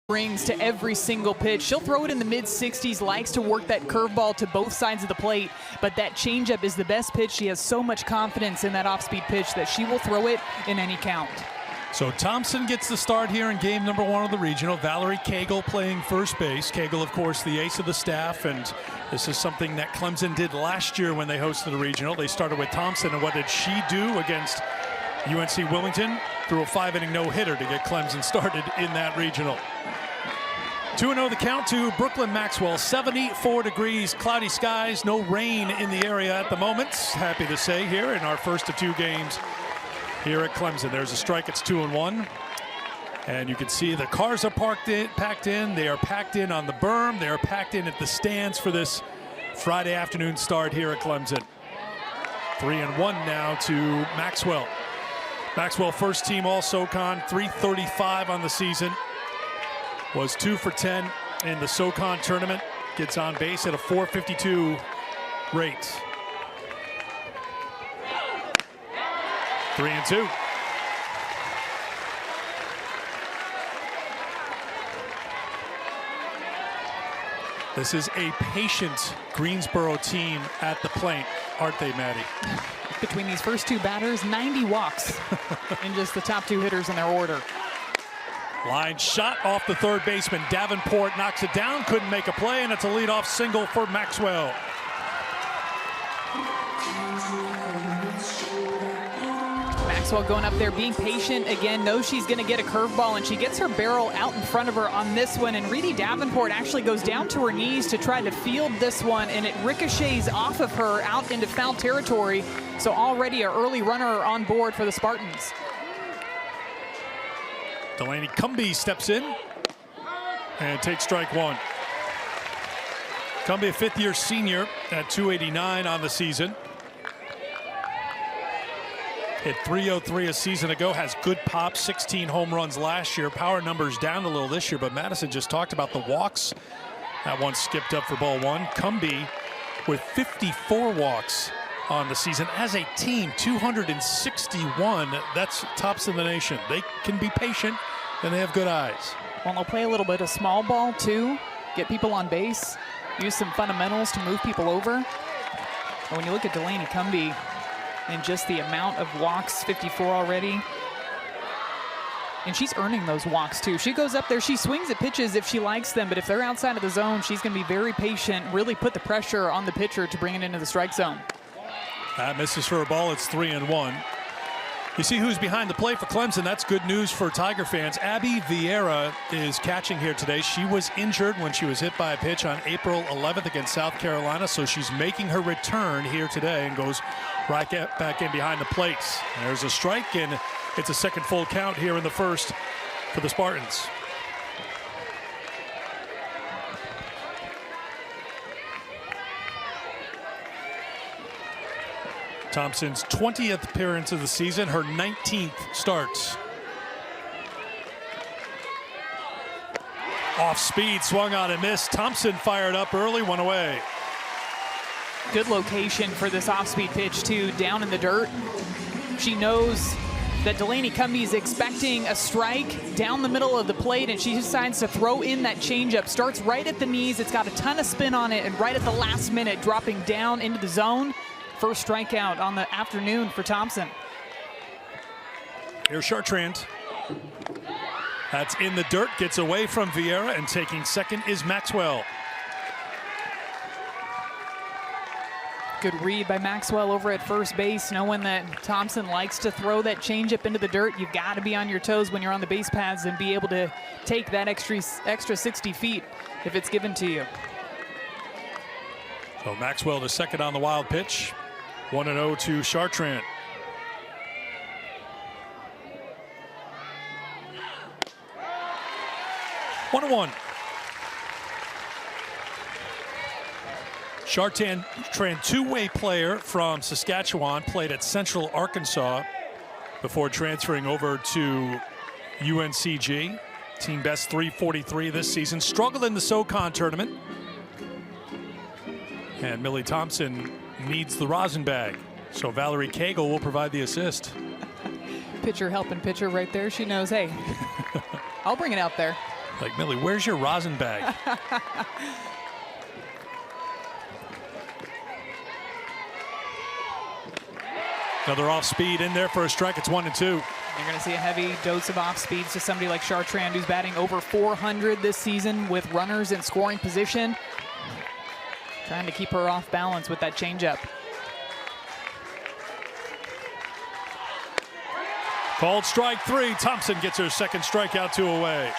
brings to every single pitch. She'll throw it in the mid-60s, likes to work that curveball to both sides of the plate, but that changeup is the best pitch. She has so much confidence in that off-speed pitch that she will throw it in any count. So Thompson gets the start here in game number 1 of the regional. Valerie Cagle playing first base. Cagle, of course, the ace of the staff, and this is something that Clemson did last year when they hosted the regional. They started with Thompson, and what did she do against UNC Wilmington? Threw a 5-inning no-hitter to get Clemson started in that regional. 2-0 the count to Brooklyn Maxwell. 74 degrees, cloudy skies, no rain in the area at the moment. Happy to say here in our first of 2 games here at Clemson. There's a strike, it's 2-1. And you can see the cars are packed in. They are packed in on the berm. They are packed in at the stands for this Friday afternoon start here at Clemson. 3-1 now to Maxwell. Maxwell, first team All-SoCon, .335 on the season. Was 2 for 10 in the SoCon tournament. Gets on base at a .452 rate. 3-2. This is a patient Greensboro team at the plate, aren't they, Maddie? Between these first 2 batters, 90 walks in just the top 2 hitters in their order. Line shot off the third baseman. Davenport knocks it down, couldn't make a play, and it's a leadoff single for Maxwell. Maxwell going up there, being patient again, knows she's going to get a curveball, and she gets her barrel out in front of her on this one. And Reedy Davenport actually goes down to her knees to try to field this one, and it ricochets off of her out into foul territory. So already an early runner on board for the Spartans. Delaney Cumbie steps in and takes strike 1. Cumbie, a 5th-year senior at .289 on the season. Hit .303 a season ago, has good pop, 16 home runs last year. Power numbers down a little this year, but Madison just talked about the walks. That one skipped up for ball 1. Cumbie with 54 walks on the season as a team, 261. That's tops in the nation. They can be patient and they have good eyes. Well, they'll play a little bit of small ball too, get people on base, use some fundamentals to move people over. And when you look at Delaney Cumbie and just the amount of walks, 54 already, and she's earning those walks too. She goes up there, she swings at pitches if she likes them, but if they're outside of the zone, she's going to be very patient, really put the pressure on the pitcher to bring it into the strike zone. That misses for a ball. It's 3-1. You see who's behind the plate for Clemson. That's good news for Tiger fans. Abby Vieira is catching here today. She was injured when she was hit by a pitch on April 11th against South Carolina, so she's making her return here today and goes right back in behind the plates. There's a strike, and it's a second full count here in the first for the Spartans. Thompson's 20th appearance of the season, her 19th starts. Off speed, swung on and missed. Thompson fired up early, one away. Good location for this off-speed pitch too, down in the dirt. She knows that Delaney Cumbie is expecting a strike down the middle of the plate, and she decides to throw in that changeup. Starts right at the knees, it's got a ton of spin on it, and right at the last minute, dropping down into the zone. First strikeout on the afternoon for Thompson. Here's Chartrand. That's in the dirt, gets away from Vieira, and taking second is Maxwell. Good read by Maxwell over at first base, knowing that Thompson likes to throw that changeup into the dirt. You've got to be on your toes when you're on the base paths and be able to take that extra 60 feet if it's given to you. So Maxwell to second on the wild pitch. 1-0 to Chartrand. One. Chartrand, two-way player from Saskatchewan, played at Central Arkansas before transferring over to UNCG. Team best .343 this season. Struggled in the SoCon tournament. And Millie Thompson needs the rosin bag, so Valerie Cagle will provide the assist. Pitcher helping pitcher right there. She knows, hey, I'll bring it out there. Like, Millie, where's your rosin bag? Another off speed in there for a strike. It's 1-2. You're going to see a heavy dose of off speeds to somebody like Chartrand, who's batting over 400 this season with runners in scoring position. Trying to keep her off balance with that changeup. Called strike 3. Thompson gets her second strikeout, 2 away.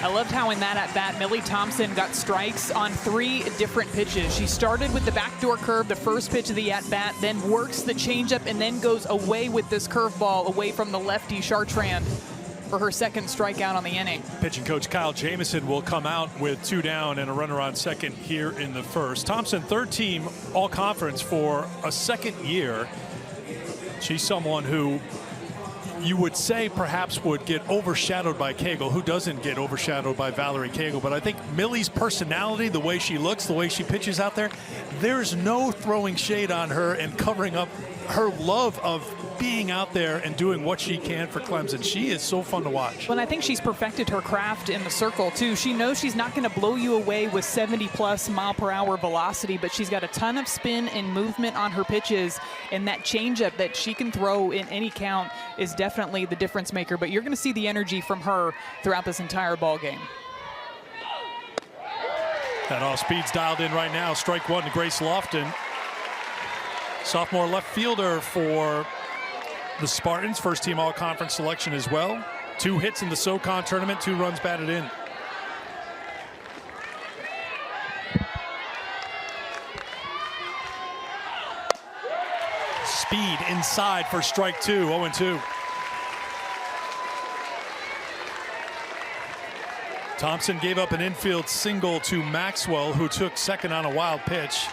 I loved how in that at-bat, Millie Thompson got strikes on 3 different pitches. She started with the backdoor curve, the first pitch of the at-bat, then works the changeup, and then goes away with this curveball away from the lefty Chartrand for her second strikeout on the inning. Pitching coach Kyle Jamieson will come out with 2 down and a runner on second here in the first. Thompson, third team all-conference for a second year. She's someone who you would say perhaps would get overshadowed by Cagle. Who doesn't get overshadowed by Valerie Cagle? But I think Millie's personality, the way she looks, the way she pitches out there, there's no throwing shade on her and covering up her love of being out there and doing what she can for Clemson. She is so fun to watch. Well, I think she's perfected her craft in the circle, too. She knows she's not going to blow you away with 70-plus mile-per-hour velocity, but she's got a ton of spin and movement on her pitches, and that changeup that she can throw in any count is definitely the difference maker. But you're going to see the energy from her throughout this entire ball game. That off speed's dialed in right now. Strike 1 to Grace Lofton. Sophomore left fielder for the Spartans, first team all-conference selection as well. 2 hits in the SoCon tournament, 2 runs batted in. Speed inside for strike 2, 0-2. Thompson gave up an infield single to Maxwell, who took second on a wild pitch.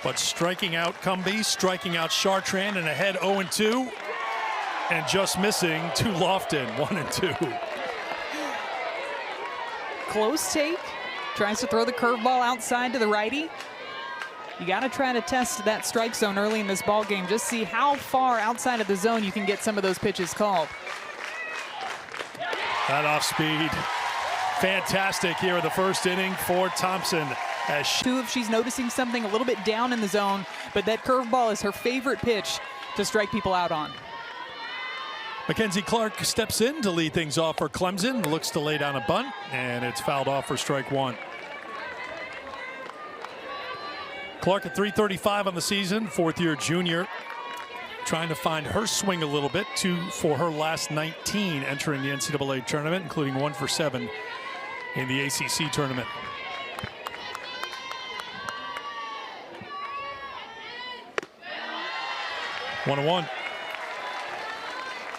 But striking out Cumbie, striking out Chartrand, and ahead 0-2. And just missing to Lofton, 1-2. Close take. Tries to throw the curveball outside to the righty. You got to try to test that strike zone early in this ball game. Just see how far outside of the zone you can get some of those pitches called. That off speed. Fantastic here in the first inning for Thompson. If she's noticing something a little bit down in the zone, but that curveball is her favorite pitch to strike people out on. Mackenzie Clark steps in to lead things off for Clemson, looks to lay down a bunt, and it's fouled off for strike 1. Clark at .335 on the season, fourth-year junior, trying to find her swing a little bit, 2 for her last 19 entering the NCAA tournament, including 1 for 7 in the ACC tournament. 1-1.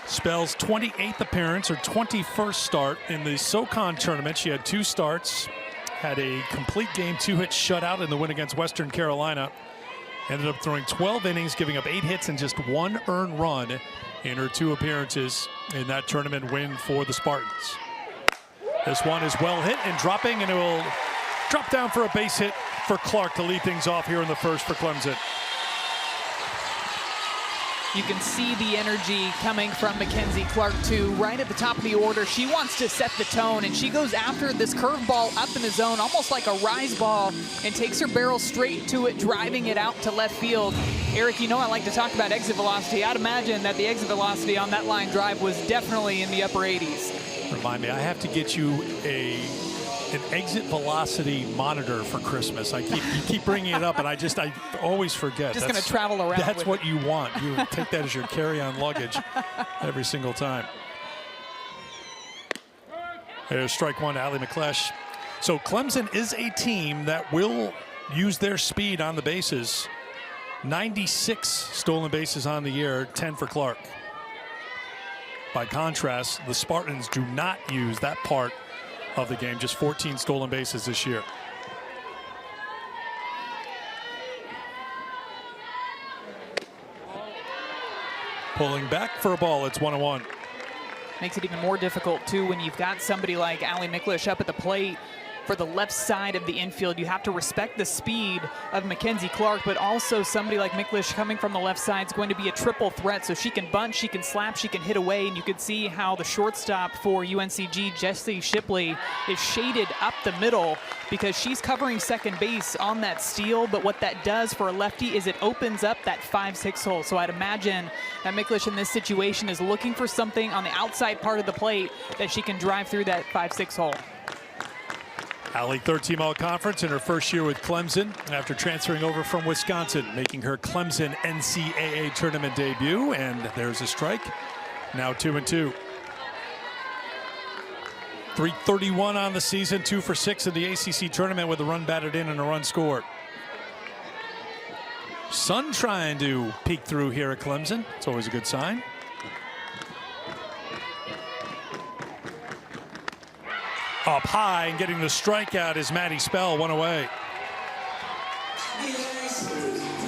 Spell's 28th appearance or 21st start in the SoCon tournament. She had 2 starts, had a complete game 2-hit shutout in the win against Western Carolina. Ended up throwing 12 innings, giving up 8 hits and just 1 earned run in her 2 appearances in that tournament win for the Spartans. This one is well hit and dropping, and it will drop down for a base hit for Clark to lead things off here in the first for Clemson. You can see the energy coming from Mackenzie Clark, too, right at the top of the order. She wants to set the tone, and she goes after this curveball up in the zone, almost like a rise ball, and takes her barrel straight to it, driving it out to left field. Eric, you know I like to talk about exit velocity. I'd imagine that the exit velocity on that line drive was definitely in the upper 80s. Remind me, I have to get you an exit velocity monitor for Christmas. You keep bringing it up, and I always forget. Just going to travel around. That's what you want. You take that as your carry-on luggage every single time. There's strike 1 to Allie McClesh. So Clemson is a team that will use their speed on the bases. 96 stolen bases on the year, 10 for Clark. By contrast, the Spartans do not use that part of the game, just 14 stolen bases this year. Pulling back for a ball, it's 1-1. Makes it even more difficult, too, when you've got somebody like Allie McClesh up at the plate. for the left side of the infield. You have to respect the speed of Mackenzie Clark, but also somebody like Miklish coming from the left side is going to be a triple threat. So she can bunt, she can slap, she can hit away, and you can see how the shortstop for UNCG, Jessie Shipley, is shaded up the middle because she's covering second base on that steal. But what that does for a lefty is it opens up that 5-6 hole. So I'd imagine that Miklish in this situation is looking for something on the outside part of the plate that she can drive through that 5-6 hole. Allie, third-team All-Conference in her first year with Clemson after transferring over from Wisconsin, making her Clemson NCAA tournament debut. And there's a strike. Now 2-2. 331 on the season, 2 for 6 in the ACC tournament with a run batted in and a run scored. Sun trying to peek through here at Clemson. It's always a good sign. Up high and getting the strikeout is Maddie Spell, one away.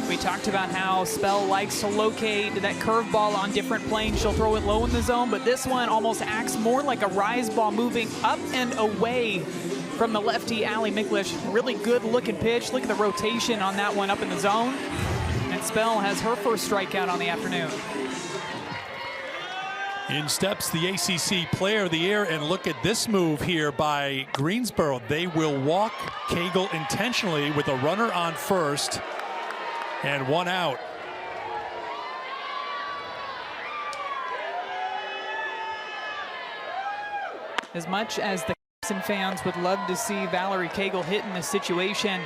We talked about how Spell likes to locate that curveball on different planes. She'll throw it low in the zone, but this one almost acts more like a rise ball, moving up and away from the lefty, Allie Miklish. Really good looking pitch. Look at the rotation on that one up in the zone. And Spell has her first strikeout on the afternoon. In steps the ACC Player of the Year, and look at this move here by Greensboro. They will walk Cagle intentionally with a runner on first and one out. As much as the Clemson fans would love to see Valerie Cagle hit in this situation,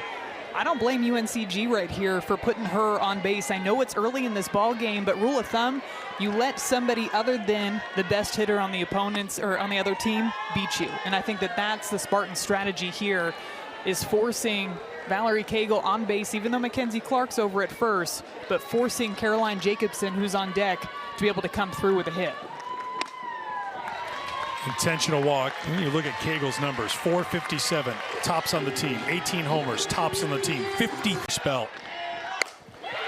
I don't blame UNCG right here for putting her on base. I know it's early in this ball game, but rule of thumb, you let somebody other than the best hitter on the opponents or on the other team beat you. And I think that that's the Spartan strategy here, is forcing Valerie Cagle on base, even though Mackenzie Clark's over at first, but forcing Caroline Jacobson, who's on deck, to be able to come through with a hit. Intentional walk. When you look at Cagle's numbers, 457, tops on the team, 18 homers, tops on the team, 50 Spell.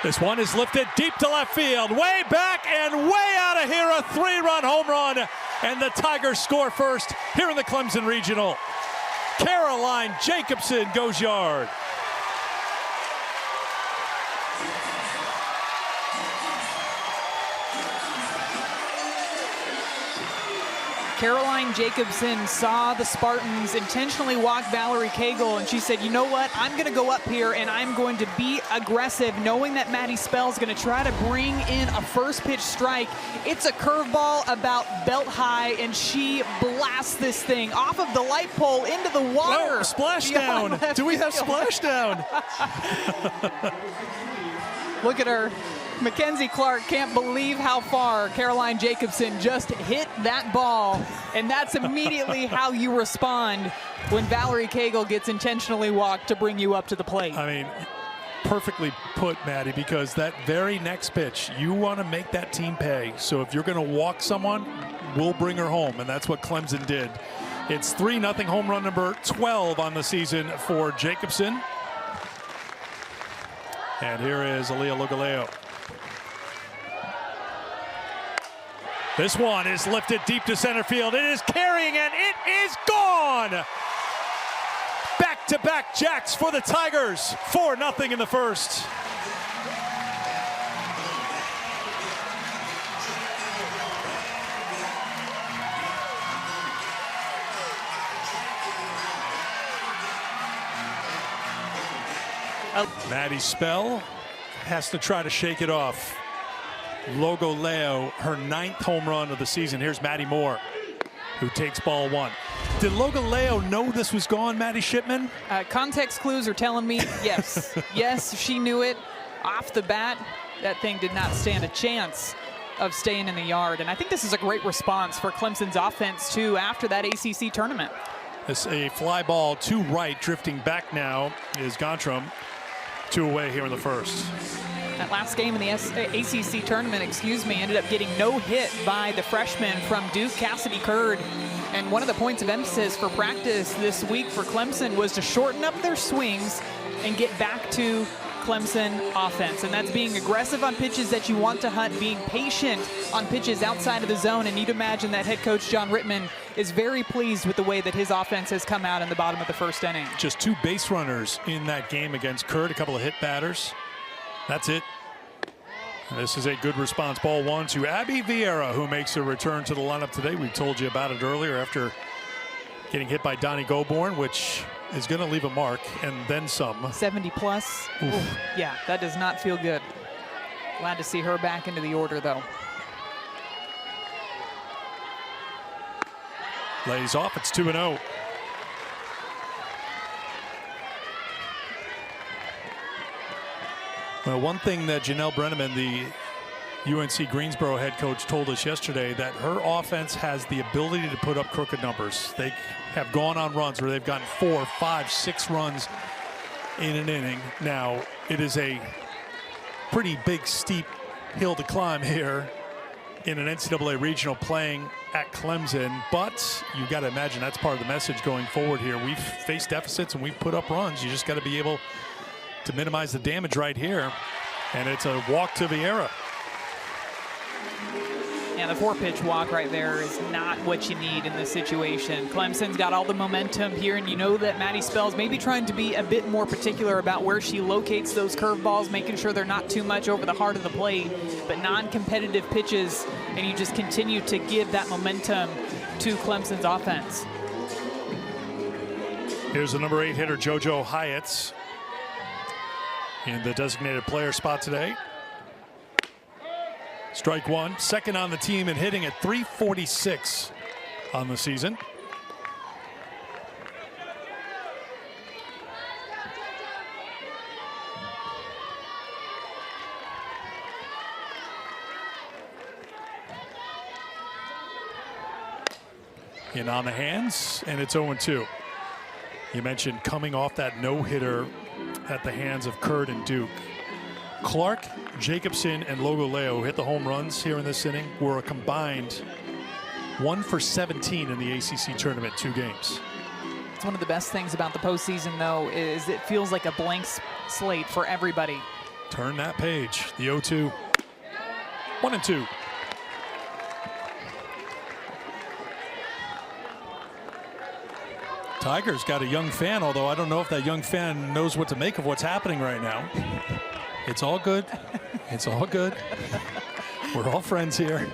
This one is lifted deep to left field, way back and way out of here, a 3-run home run, and the Tigers score first here in the Clemson Regional. Caroline Jacobson goes yard. Caroline Jacobson saw the Spartans intentionally walk Valerie Cagle, and she said, you know what, I'm going to go up here and I'm going to be aggressive, knowing that Maddie Spell is going to try to bring in a first pitch strike. It's a curveball about belt high, and she blasts this thing off of the light pole into the water. Oh, splashdown. Do we have splashdown? Look at her. Mackenzie Clark can't believe how far Caroline Jacobson just hit that ball, and that's immediately how you respond when Valerie Cagle gets intentionally walked to bring you up to the plate. I mean, perfectly put, Maddie, because that very next pitch, you want to make that team pay. So if you're going to walk someone, we'll bring her home, and that's what Clemson did. It's 3-0 home run number 12 on the season for Jacobson. And here is Aaliyah Lugaleo. This one is lifted deep to center field. It is carrying, and it is gone. Back-to-back jacks for the Tigers. 4-0 in the first. Maddie Spell has to try to shake it off. Lugaleo, her 9th home run of the season. Here's Maddie Moore, who takes ball 1. Did Lugaleo know this was gone, Maddie Shipman? Context clues are telling me yes. Yes, she knew it off the bat. That thing did not stand a chance of staying in the yard. And I think this is a great response for Clemson's offense, too, after that ACC tournament. It's a fly ball to right, drifting back now is Gontram. 2 away here in the first. That last game in the ACC tournament, ended up getting no hit by the freshman from Duke, Cassidy Curd. And one of the points of emphasis for practice this week for Clemson was to shorten up their swings and get back to Clemson offense, and that's being aggressive on pitches that you want to hunt, being patient on pitches outside of the zone, and you'd imagine that head coach John Rittman is very pleased with the way that his offense has come out in the bottom of the first inning. Just 2 base runners in that game against Kurt, a couple of hit batters. That's it. And this is a good response. Ball 1 to Abby Vieira, who makes a return to the lineup today. We told you about it earlier after getting hit by Donnie Goborn, which is going to leave a mark and then some. 70 plus. Oof. Yeah, that does not feel good. Glad to see her back into the order, though. Lays off. It's 2-0. Well, one thing that Janelle Brenneman, the UNC Greensboro head coach, told us yesterday, that her offense has the ability to put up crooked numbers. They have gone on runs where they've gotten 4, 5, 6 runs in an inning. Now, it is a pretty big, steep hill to climb here in an NCAA regional playing at Clemson, but you got to imagine that's part of the message going forward here. We've faced deficits and we've put up runs. You just got to be able to minimize the damage right here, and it's a walk to Vieira. Yeah, the 4-pitch walk right there is not what you need in this situation. Clemson's got all the momentum here, and you know that Maddie Spells may be trying to be a bit more particular about where she locates those curveballs, making sure they're not too much over the heart of the plate, but non-competitive pitches, and you just continue to give that momentum to Clemson's offense. Here's the number 8 hitter, JoJo Hyatt, in the designated player spot today. Strike 1, second on the team and hitting at .346 on the season. In on the hands, and it's 0-2. You mentioned coming off that no-hitter at the hands of Kurt and Duke. Clark, Jacobson, and Logoleo, who hit the home runs here in this inning, were a combined 1 for 17 in the ACC tournament, 2 games. It's one of the best things about the postseason, though, is it feels like a blank slate for everybody. Turn that page. The 0-2. 1-2. Tigers got a young fan, although I don't know if that young fan knows what to make of what's happening right now. It's all good. It's all good. We're all friends here.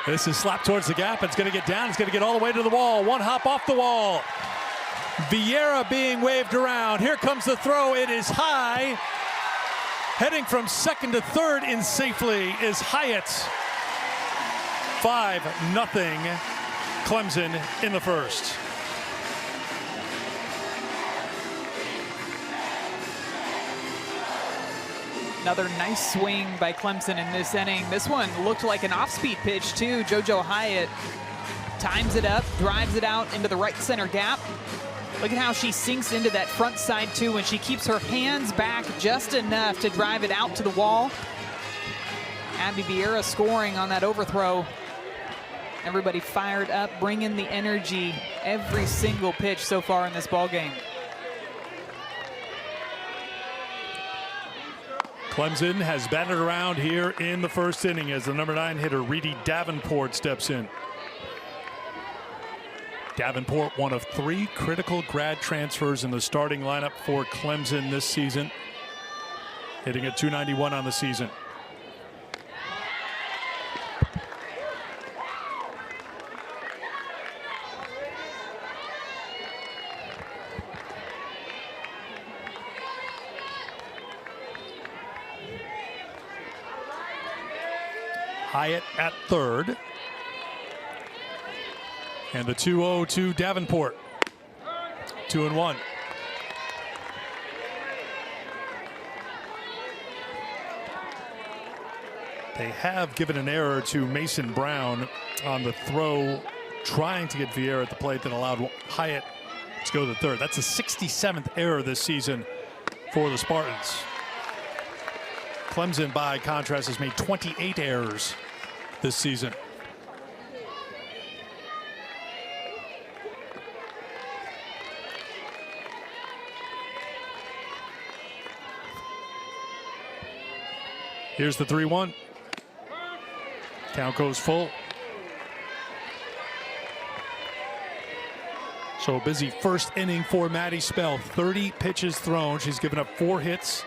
This is slapped towards the gap. It's going to get down. It's going to get all the way to the wall. One hop off the wall. Vieira being waved around. Here comes the throw. It is high. Heading from second to third in safely is Hyatt. 5-0 Clemson in the first. Another nice swing by Clemson in this inning. This one looked like an off-speed pitch too. JoJo Hyatt times it up, drives it out into the right center gap. Look at how she sinks into that front side too, and she keeps her hands back just enough to drive it out to the wall. Abby Vieira scoring on that overthrow. Everybody fired up, bringing the energy every single pitch so far in this ball game. Clemson has batted around here in the first inning as the number 9 hitter, Reedy Davenport, steps in. Davenport, one of 3 critical grad transfers in the starting lineup for Clemson this season, hitting at .291 on the season. Hyatt at third. And the 2-0 to Davenport. 2-1. They have given an error to Mason Brown on the throw, trying to get Vieira at the plate, that allowed Hyatt to go to the third. That's the 67th error this season for the Spartans. Clemson, by contrast, has made 28 errors this season. Here's the 3-1. Count goes full. So a busy first inning for Maddie Spell. 30 pitches thrown. She's given up 4 hits,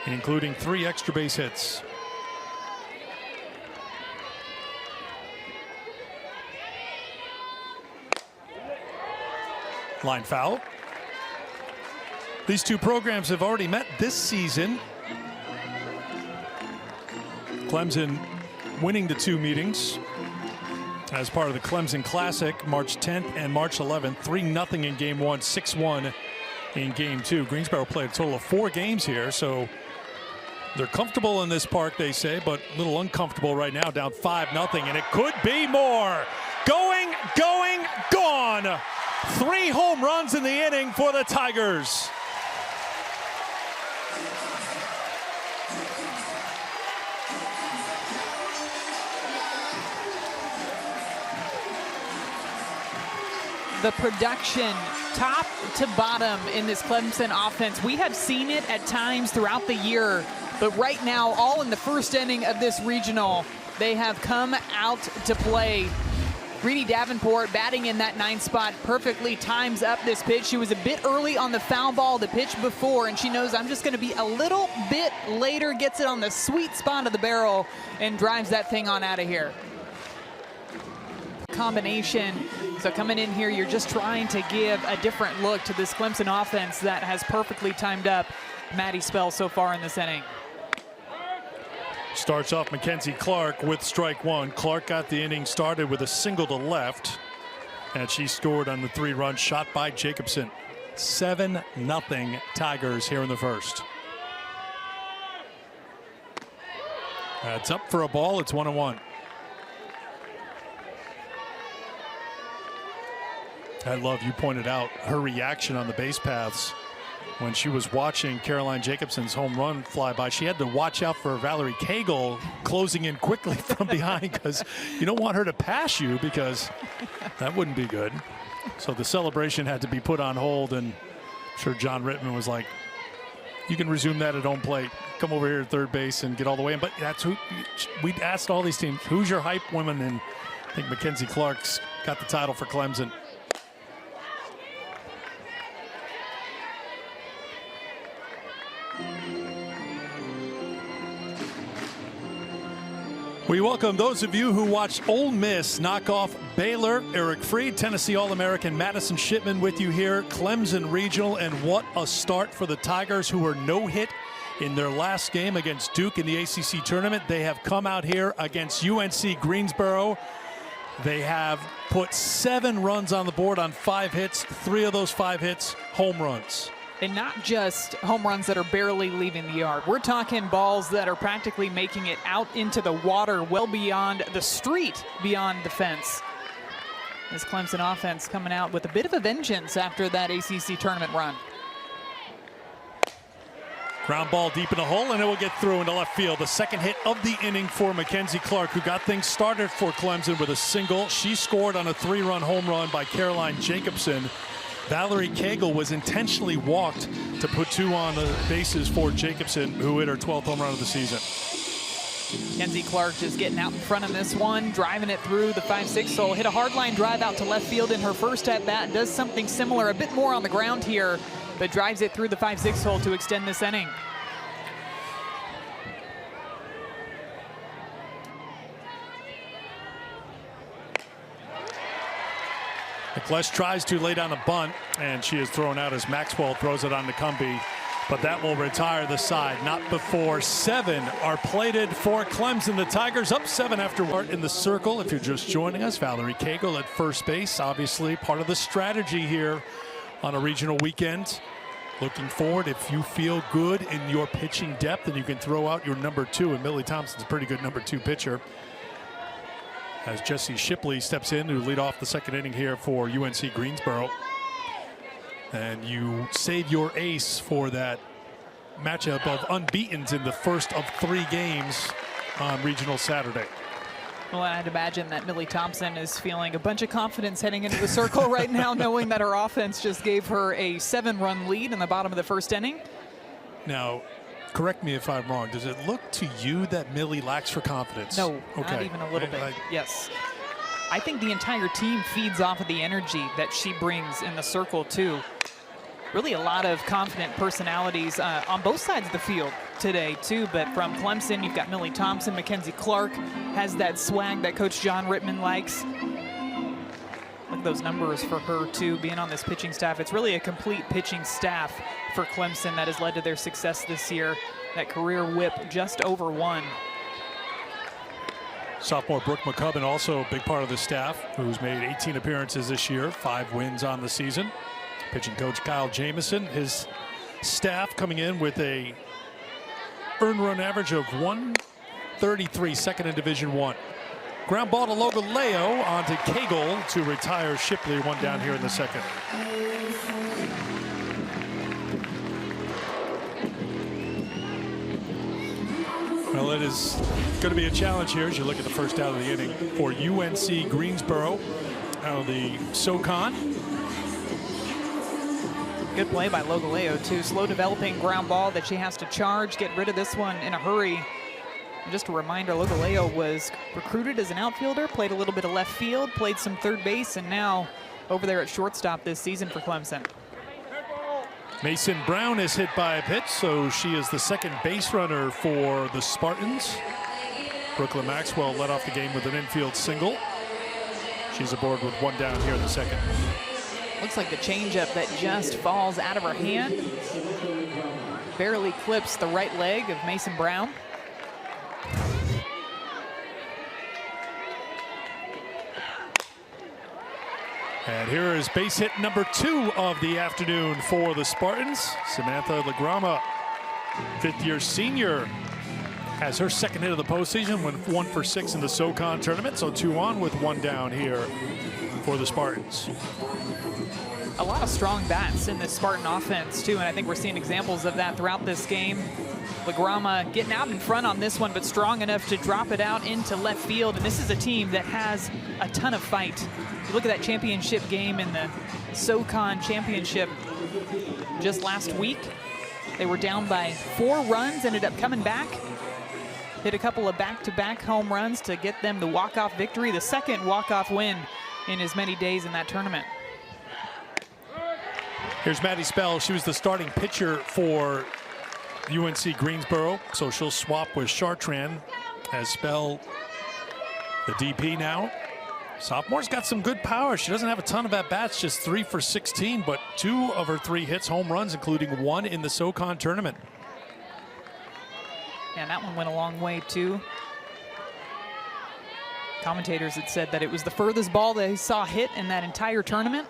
including 3 extra base hits. Line foul. These two programs have already met this season. Clemson winning the 2 meetings as part of the Clemson Classic, March 10th and March 11th. 3-0 in game 1, 6-1 in game 2. Greensboro played a total of 4 games here, so they're comfortable in this park, they say, but a little uncomfortable right now, down 5-0, and it could be more. Going, gone. 3 home runs in the inning for the Tigers. The production top to bottom in this Clemson offense. We have seen it at times throughout the year, but right now, all in the first inning of this regional, they have come out to play. Greedy Davenport batting in that 9th spot perfectly times up this pitch. She was a bit early on the foul ball the pitch before, and she knows I'm just going to be a little bit later, gets it on the sweet spot of the barrel and drives that thing on out of here. Combination. So coming in here, you're just trying to give a different look to this Clemson offense that has perfectly timed up Maddie Spell so far in this inning. Starts off Mackenzie Clark with strike 1. Clark got the inning started with a single to left, and she scored on the 3-run shot by Jacobson. 7-0 Tigers here in the first. That's up for a ball. It's 1-1. I love, you pointed out her reaction on the base paths when she was watching Caroline Jacobson's home run fly by. She had to watch out for Valerie Cagle closing in quickly from behind, because you don't want her to pass you, because that wouldn't be good. So the celebration had to be put on hold, and I'm sure John Rittman was like, you can resume that at home plate. Come over here at third base and get all the way in. But that's who we asked all these teams, who's your hype woman? And I think Mackenzie Clark's got the title for Clemson. We welcome those of you who watched Ole Miss knock off Baylor. Eric Freed, Tennessee All-American Madison Shipman with you here. Clemson Regional, and what a start for the Tigers, who were no-hit in their last game against Duke in the ACC tournament. They have come out here against UNC Greensboro. They have put 7 runs on the board on 5 hits. 3 of those 5 hits, home runs. And not just home runs that are barely leaving the yard. We're talking balls that are practically making it out into the water, well beyond the street, beyond the fence. This Clemson offense coming out with a bit of a vengeance after that ACC tournament run. Ground ball deep in the hole, and it will get through into left field. The second hit of the inning for Mackenzie Clark, who got things started for Clemson with a single. She scored on a 3-run home run by Caroline Jacobson. Valerie Cagle was intentionally walked to put 2 on the bases for Jacobson, who hit her 12th home run of the season. Kenzie Clark just getting out in front of this one, driving it through the 5-6 hole. Hit a hard line drive out to left field in her first at bat. Does something similar, a bit more on the ground here, but drives it through the 5-6 hole to extend this inning. McLesh tries to lay down a bunt, and she is thrown out as Maxwell throws it on to Cumbie, but that will retire the side. Not before 7 are plated for Clemson. The Tigers up 7 after one in the circle. If you're just joining us, Valerie Cagle at first base, obviously part of the strategy here on a regional weekend. Looking forward, if you feel good in your pitching depth, and you can throw out your number 2, and Millie Thompson's a pretty good number 2 pitcher, as Jesse Shipley steps in to lead off the second inning here for UNC Greensboro. And you save your ace for that matchup of unbeatens in the first of 3 games on regional Saturday. Well, I'd imagine that Millie Thompson is feeling a bunch of confidence heading into the circle right now, knowing that her offense just gave her a 7-run lead in the bottom of the first inning. Now, correct me if I'm wrong, does it look to you that Millie lacks for confidence? No, not even a little bit. Yes. I think the entire team feeds off of the energy that she brings in the circle, too. Really a lot of confident personalities on both sides of the field today, too. But from Clemson, you've got Millie Thompson. Mackenzie Clark has that swag that Coach John Rittman likes. Look at those numbers for her, too, being on this pitching staff. It's really a complete pitching staff for Clemson that has led to their success this year. That career whip just over 1. Sophomore Brooke McCubbin, also a big part of the staff, who's made 18 appearances this year, 5 wins on the season. Pitching coach Kyle Jamison, his staff coming in with a earned run average of 133, second in Division I. Ground ball to Logaleo, onto Cagle to retire Shipley, 1 down here in the second. Well, it is going to be a challenge here as you look at the first out of the inning for UNC Greensboro out of the SoCon. Good play by Logaleo, too. Slow developing ground ball that she has to charge, get rid of this one in a hurry. And just a reminder, Logaleo was recruited as an outfielder, played a little bit of left field, played some third base, and now over there at shortstop this season for Clemson. Mason Brown is hit by a pitch, so she is the second base runner for the Spartans. Brooklyn Maxwell led off the game with an infield single. She's aboard with 1 down here in the second. Looks like the changeup that just falls out of her hand. Barely clips the right leg of Mason Brown. And here is base hit number 2 of the afternoon for the Spartans. Samantha LaGrama, 5th-year senior, has her second hit of the postseason, went 1 for 6 in the SoCon tournament, so 2 on with 1 down here for the Spartans. A lot of strong bats in this Spartan offense, too, and I think we're seeing examples of that throughout this game. LaGrama getting out in front on this one, but strong enough to drop it out into left field, and this is a team that has a ton of fight. You look at that championship game in the SoCon championship just last week. They were down by 4 runs, ended up coming back, hit a couple of back-to-back home runs to get them the walk-off victory, the second walk-off win in as many days in that tournament. Here's Maddie Spell. She was the starting pitcher for UNC Greensboro, so she'll swap with Chartrand as Spell the DP now. Sophomore's got some good power. She doesn't have a ton of at-bats, just 3 for 16, but 2 of her 3 hits home runs, including 1 in the SoCon tournament. And that one went a long way, too. Commentators had said that it was the furthest ball they saw hit in that entire tournament.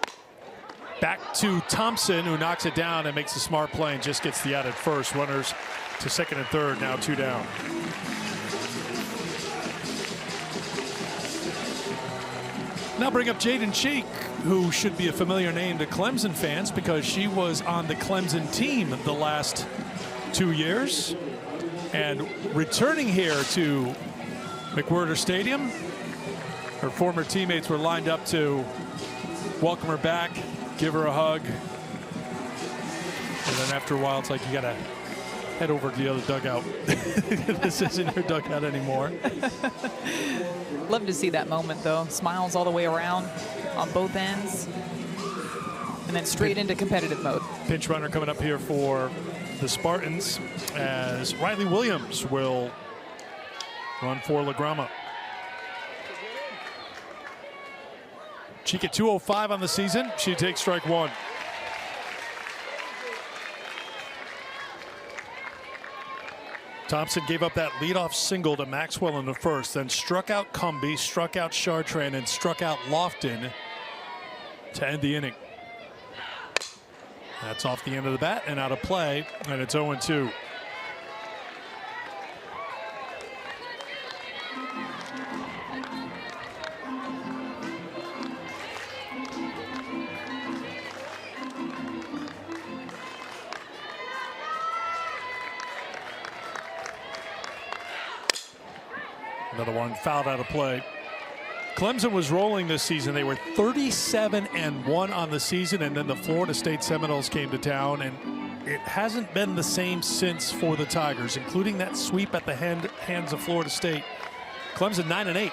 Back to Thompson, who knocks it down and makes a smart play and just gets the out at first. Runners to second and third, now 2 down. Now bring up Jaden Cheek, who should be a familiar name to Clemson fans because she was on the Clemson team the last 2 years. And returning here to McWhirter Stadium, her former teammates were lined up to welcome her back, give her a hug. And then after a while, it's like you gotta head over to the other dugout. This isn't your dugout anymore. Love to see that moment, though. Smiles all the way around on both ends. And then straight into competitive mode. Pinch runner coming up here for the Spartans as Riley Williams will run for LaGrama. Cheek at 205 on the season. She takes strike 1. Thompson gave up that leadoff single to Maxwell in the first, then struck out Cumby, struck out Chartrand, and struck out Lofton to end the inning. That's off the end of the bat and out of play, and it's 0-2. Another one fouled out of play. Clemson was rolling this season. They were 37-1 on the season, and then the Florida State Seminoles came to town and it hasn't been the same since for the Tigers, including that sweep at the hands of Florida State. Clemson 9-8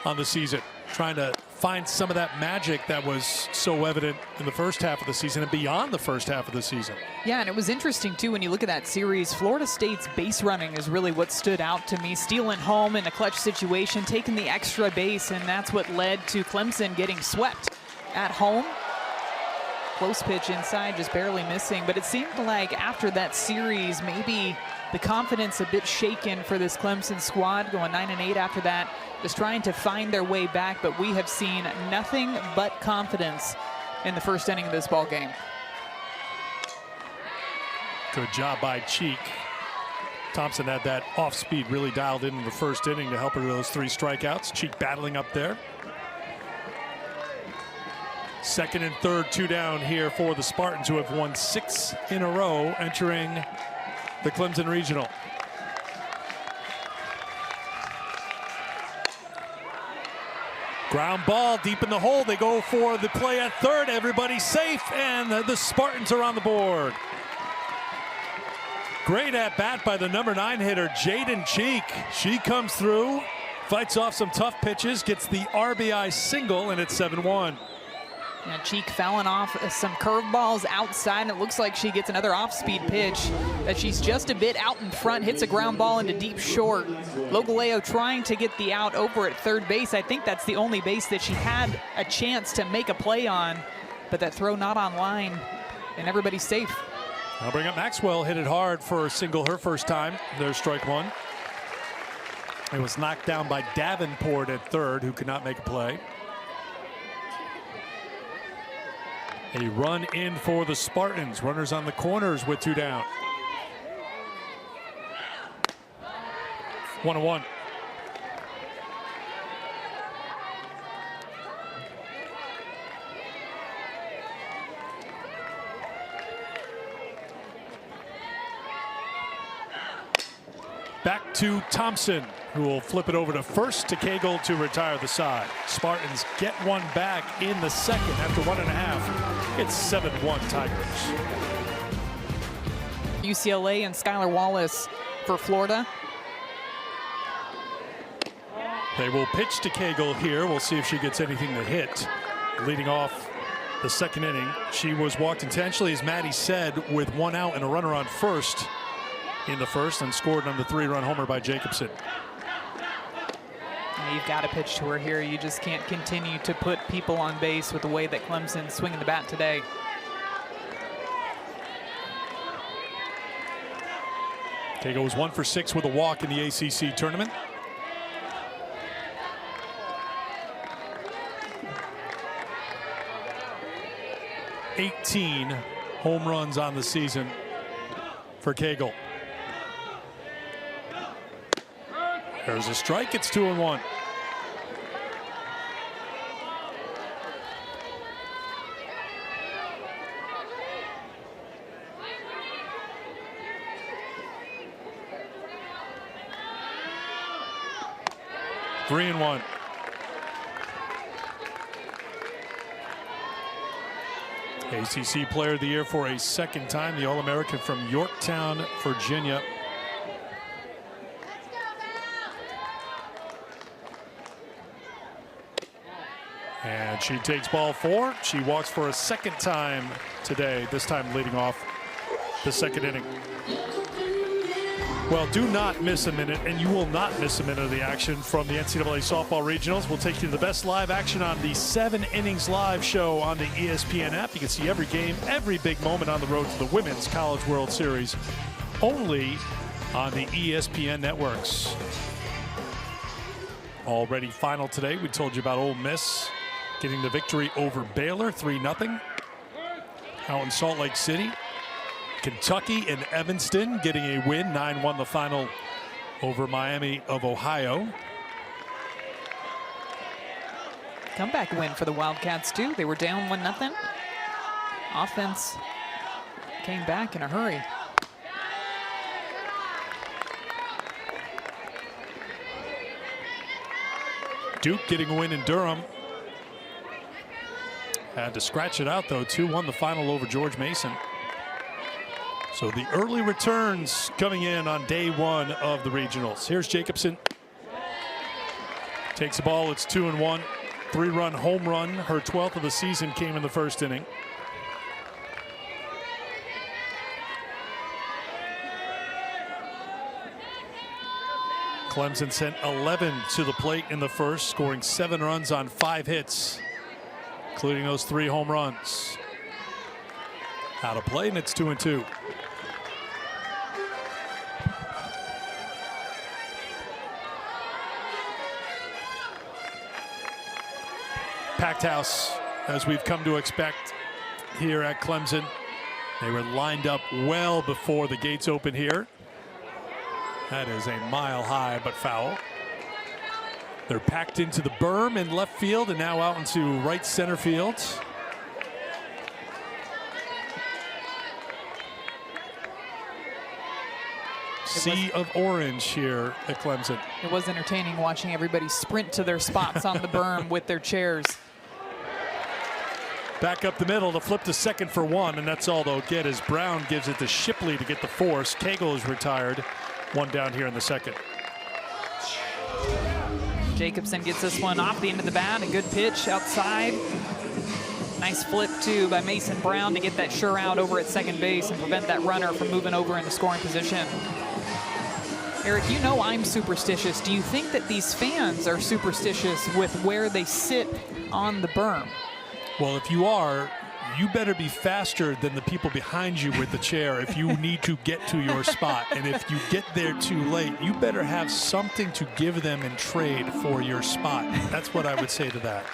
on the season, trying to find some of that magic that was so evident in the first half of the season and beyond the first half of the season. Yeah, and it was interesting, too, when you look at that series. Florida State's base running is really what stood out to me. Stealing home in a clutch situation, taking the extra base, and that's what led to Clemson getting swept at home. Close pitch inside, just barely missing. But it seemed like after that series, maybe the confidence a bit shaken for this Clemson squad, going 9-8 after that, just trying to find their way back. But we have seen nothing but confidence in the first inning of this ball game. Good job by Cheek. Thompson had that off speed really dialed in the first inning to help her to those 3 strikeouts. Cheek battling up there. Second and third, 2 down here for the Spartans, who have won 6 in a row entering the Clemson Regional. Ground ball deep in the hole. They go for the play at third. Everybody's safe, and the Spartans are on the board. Great at bat by the number 9 hitter, Jaden Cheek. She comes through, fights off some tough pitches, gets the RBI single, and it's 7-1. Yeah, Cheek fouling off some curveballs outside, and it looks like she gets another off-speed pitch that she's just a bit out in front, hits a ground ball into deep short. Logaleo trying to get the out over at third base. I think that's the only base that she had a chance to make a play on, but that throw not on line, and everybody's safe. I'll bring up Maxwell, hit it hard for a single her first time. There's strike 1. It was knocked down by Davenport at third, who could not make a play. A run in for the Spartans. Runners on the corners with 2 down. 1-1. Back to Thompson, who will flip it over to first to Cagle to retire the side. Spartans get one back in the second after 1.5. It's 7-1 Tigers. UCLA and Skylar Wallace for Florida. They will pitch to Cagle here. We'll see if she gets anything to hit. Leading off the second inning, she was walked intentionally, as Maddie said, with 1 out and a runner on first in the first, and scored on the 3-run homer by Jacobson. You've got to pitch to her here. You just can't continue to put people on base with the way that Clemson's swinging the bat today. Cagle was 1 for 6 with a walk in the ACC tournament. '18 home runs on the season for Cagle. There's a strike. It's 2-1. Three and 1. ACC Player of the Year for a second time, the All-American from Yorktown, Virginia. And she takes ball 4. She walks for a second time today, this time leading off the second inning. Well, do not miss a minute, and you will not miss a minute of the action from the NCAA Softball Regionals. We'll take you to the best live action on the 7 Innings Live show on the ESPN app. You can see every game, every big moment on the road to the Women's College World Series, only on the ESPN networks. Already final today. We told you about Ole Miss getting the victory over Baylor, 3-0 out in Salt Lake City. Kentucky and Evanston getting a win, 9-1 the final over Miami of Ohio. Comeback win for the Wildcats too. They were down 1-0. Offense came back in a hurry. Duke getting a win in Durham. Had to scratch it out though. 2-1 the final over George Mason. So the early returns coming in on day one of the regionals. Here's Jacobson. Takes the ball, it's 2-1. 3-run home run. Her 12th of the season came in the first inning. Clemson sent 11 to the plate in the first, scoring 7 runs on 5 hits, including those 3 home runs. Out of play, and it's 2-2. Packed house, as we've come to expect here at Clemson. They were lined up well before the gates open here. That is a mile high, but foul. They're packed into the berm in left field and now out into right center field. Sea of orange here at Clemson. It was entertaining watching everybody sprint to their spots on the berm with their chairs. Back up the middle to flip to second for 1, and that's all they'll get as Brown gives it to Shipley to get the force. Cagle is retired. 1 down here in the second. Jacobson gets this one off the end of the bat. A good pitch outside. Nice flip, too, by Mason Brown to get that sure out over at second base and prevent that runner from moving over into scoring position. Eric, you know I'm superstitious. Do you think that these fans are superstitious with where they sit on the berm? Well, if you are, you better be faster than the people behind you with the chair if you need to get to your spot. And if you get there too late, you better have something to give them in trade for your spot. That's what I would say to that.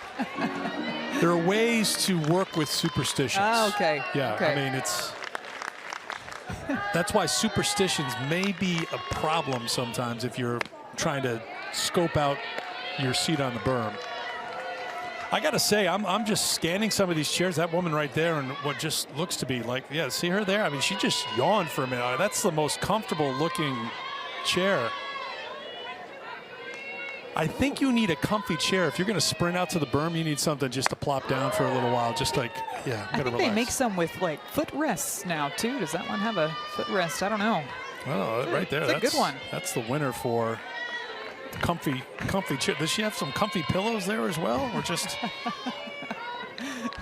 There are ways to work with superstitions. Oh, okay. Yeah, okay. I mean, that's why superstitions may be a problem sometimes if you're trying to scope out your seat on the berm. I gotta say, I'm just scanning some of these chairs. That woman right there, and what just looks to be like, yeah, see her there? I mean, she just yawned for a minute. That's the most comfortable looking chair. I think you need a comfy chair. If you're gonna sprint out to the berm, you need something just to plop down for a little while. Just like, yeah, I think relax. they make some with like footrests now too. Does that one have a footrest? I don't know. Oh, right there. That's a good one. That's the winner for comfy chair. Does she have some comfy pillows there as well, or just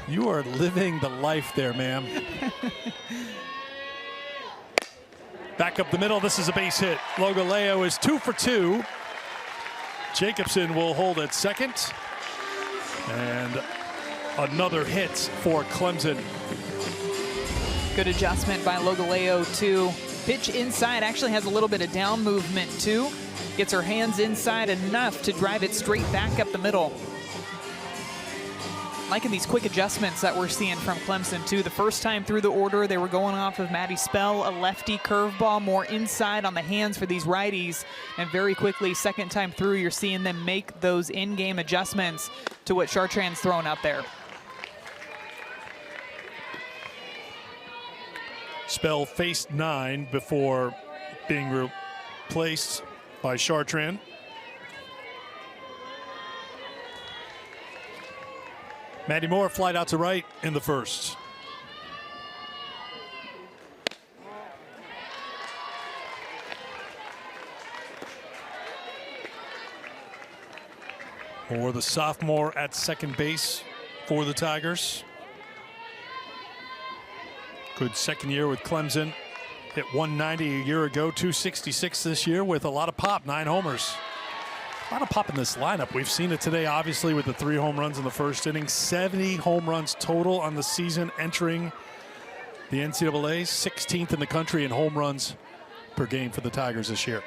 you are living the life there, ma'am? Back up the middle. This is a base hit. Logaleo is 2 for 2. Jacobson will hold at second, and another hit for Clemson. Good adjustment by Logaleo too. Pitch inside, actually has a little bit of down movement too. Gets her hands inside enough to drive it straight back up the middle. Liking these quick adjustments that we're seeing from Clemson too. The first time through the order, they were going off of Maddie Spell, a lefty curveball, more inside on the hands for these righties. And very quickly, second time through, you're seeing them make those in-game adjustments to what Chartrand's throwing out there. Spell faced 9 before being replaced by Chartrand. Maddie Moore flied out to right in the first. Moore, the sophomore, at second base for the Tigers. Good second year with Clemson. Hit 190 a year ago, 266 this year with a lot of pop, 9 homers. A lot of pop in this lineup. We've seen it today, obviously, with the 3 home runs in the first inning. 70 home runs total on the season, entering the NCAA, 16th in the country in home runs per game for the Tigers this year.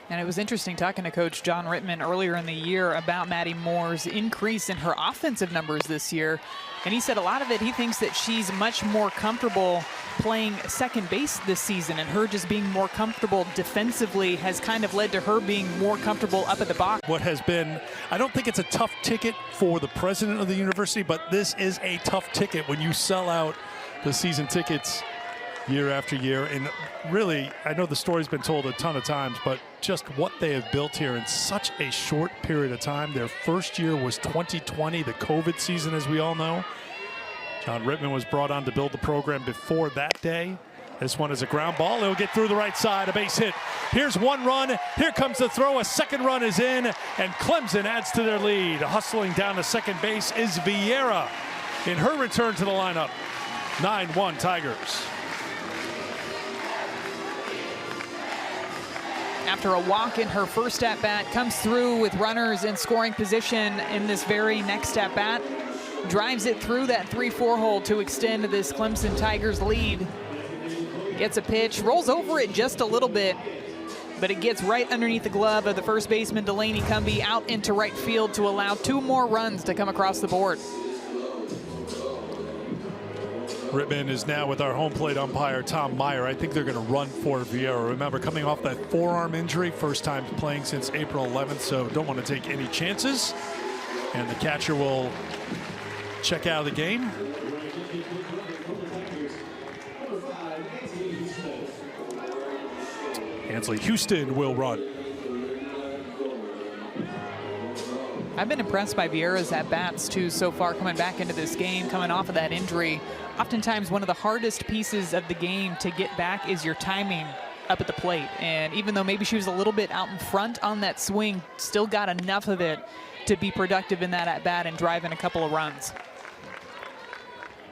And it was interesting talking to Coach John Rittman earlier in the year about Maddie Moore's increase in her offensive numbers this year. And he said a lot of it, he thinks that she's much more comfortable playing second base this season, and her just being more comfortable defensively has kind of led to her being more comfortable up at the box. What has been, I don't think it's a tough ticket for the president of the university, but this is a tough ticket when you sell out the season tickets year after year. And really, I know the story's been told a ton of times, but just what they have built here in such a short period of time. Their first year was 2020, the COVID season, as we all know. John Rittman was brought on to build the program before that day. This one is a ground ball. It'll get through the right side, a base hit. Here's one run. Here comes the throw. A second run is in, and Clemson adds to their lead. Hustling down to second base is Vieira in her return to the lineup. 9-1 Tigers. After a walk in her first at-bat, comes through with runners in scoring position in this very next at-bat. Drives it through that 3-4 hole to extend this Clemson Tigers lead. Gets a pitch, rolls over it just a little bit, but it gets right underneath the glove of the first baseman, Delaney Cumby, out into right field to allow 2 more runs to come across the board. Rittman is now with our home plate umpire, Tom Meyer. I think they're going to run for Vieira. Remember, coming off that forearm injury, first time playing since April 11th, so don't want to take any chances. And the catcher will check out of the game. Ansley Houston will run. I've been impressed by Vieira's at-bats, too, so far coming back into this game, coming off of that injury. Oftentimes, one of the hardest pieces of the game to get back is your timing up at the plate. And even though maybe she was a little bit out in front on that swing, still got enough of it to be productive in that at-bat and drive in a couple of runs.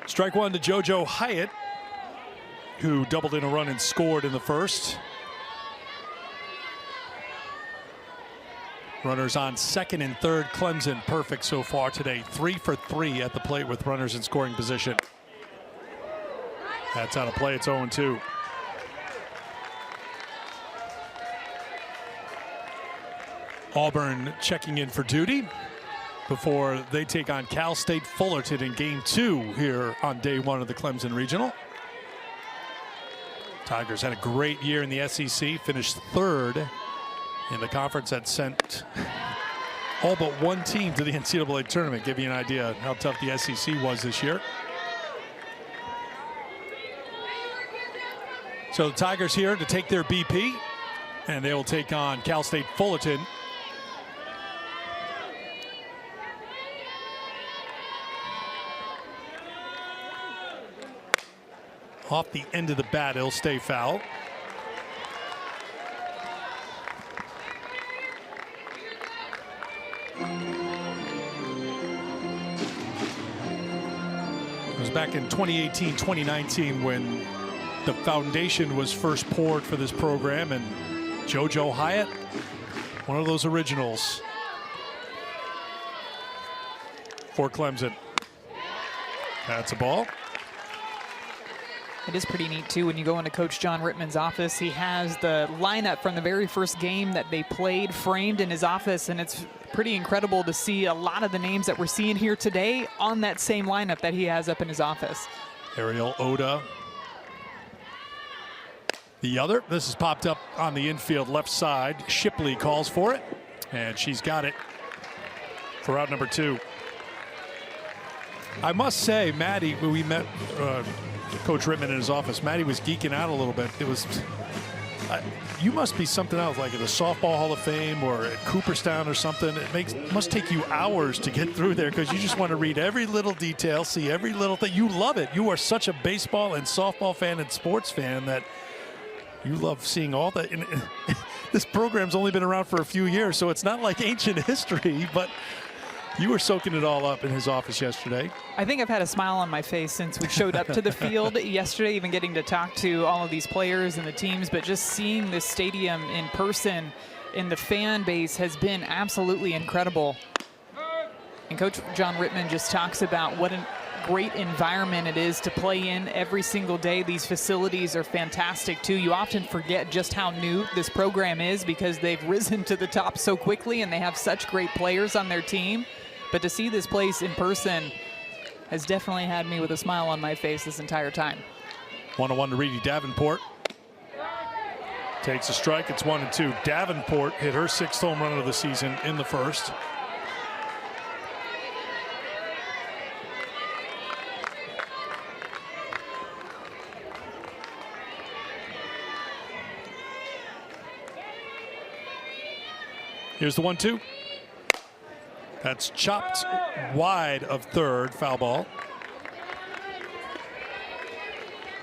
Strike one to JoJo Hyatt, who doubled in a run and scored in the first. Runners on second and third. Clemson perfect so far today. 3 for 3 at the plate with runners in scoring position. That's out of play. It's 0-2. Auburn checking in for duty before they take on Cal State Fullerton in game 2 here on day 1 of the Clemson Regional. Tigers had a great year in the SEC, finished 3rd in the conference that sent all but one team to the NCAA tournament. Give you an idea how tough the SEC was this year. So the Tigers here to take their BP, and they will take on Cal State Fullerton. Off the end of the bat, it'll stay foul. It was back in 2018, 2019 when the foundation was first poured for this program, and JoJo Hyatt, one of those originals for Clemson. That's a ball. It is pretty neat, too, when you go into Coach John Rittman's office. He has the lineup from the very first game that they played framed in his office, and it's pretty incredible to see a lot of the names that we're seeing here today on that same lineup that he has up in his office. Ariel Oda. The other, this has popped up on the infield left side. Shipley calls for it, and she's got it for out number 2. I must say, Maddie, when we met Coach Rittman in his office, Maddie was geeking out a little bit. It was, you must be something else, like at the Softball Hall of Fame or at Cooperstown or something. It must take you hours to get through there because you just want to read every little detail, see every little thing. You love it. You are such a baseball and softball fan and sports fan that you love seeing all that. And this program's only been around for a few years, so it's not like ancient history, but you were soaking it all up in his office yesterday. I think I've had a smile on my face since we showed up to the field yesterday, even getting to talk to all of these players and the teams, but just seeing this stadium in person and the fan base has been absolutely incredible. And Coach John Rittman just talks about what a great environment it is to play in every single day. These facilities are fantastic too. You often forget just how new this program is because they've risen to the top so quickly and they have such great players on their team. But to see this place in person has definitely had me with a smile on my face this entire time. 1-1 to Reedy Davenport. Takes a strike. It's 1-2. Davenport hit her 6th home run of the season in the first. Here's the 1-2. That's chopped wide of third, foul ball.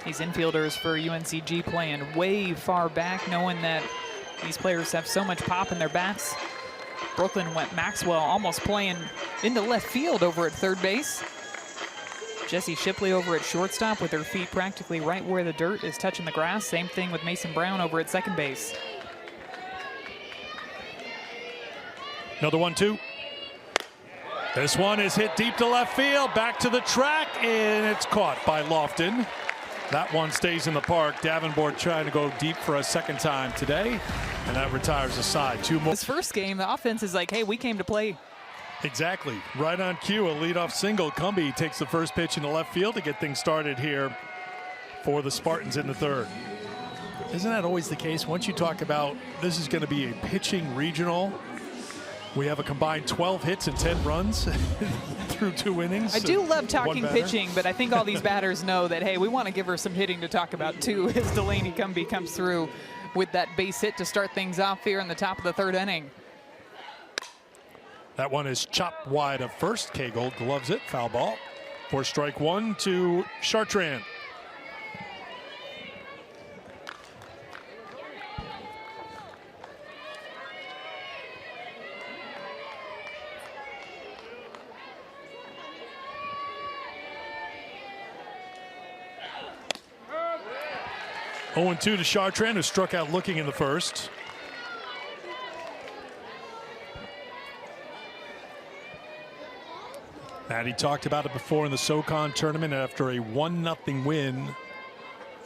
These infielders for UNCG playing way far back, knowing that these players have so much pop in their bats. Brooklyn went Maxwell almost playing into left field over at third base. Jessie Shipley over at shortstop with her feet practically right where the dirt is touching the grass. Same thing with Mason Brown over at second base. Another 1-2. This one is hit deep to left field, back to the track, and it's caught by Lofton. That one stays in the park. Davenport trying to go deep for a second time today, and that retires the side. Two more. This first game, the offense is like, hey, we came to play. Exactly. Right on cue, a leadoff single. Cumby takes the first pitch into left field to get things started here for the Spartans in the third. Isn't that always the case? Once you talk about this is going to be a pitching regional, we have a combined 12 hits and 10 runs through 2 innings. I do love talking pitching, but I think all these batters know that, hey, we want to give her some hitting to talk about too as Delaney Cumby comes through with that base hit to start things off here in the top of the third inning. That one is chopped wide of first. Cagle gloves it, foul ball. For strike one to Chartrand. Oh, 0-2 to Chartrand, who struck out looking in the first. Maddie talked about it before in the SoCon tournament after a 1-0 win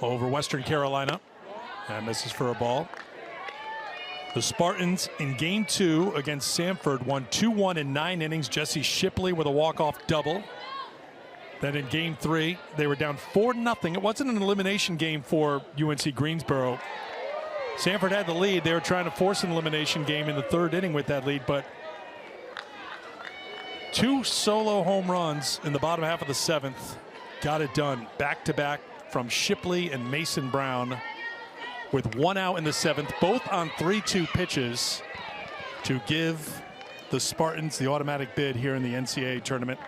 over Western Carolina. And misses for a ball. The Spartans in game 2 against Samford won 2-1 in 9 innings. Jessie Shipley with a walk-off double. Then in game 3, they were down 4-0. It wasn't an elimination game for UNC Greensboro. Samford had the lead. They were trying to force an elimination game in the 3rd inning with that lead, but 2 solo home runs in the bottom half of the 7th got it done. Back-to-back from Shipley and Mason Brown with 1 out in the 7th, both on 3-2 pitches to give the Spartans the automatic bid here in the NCAA tournament.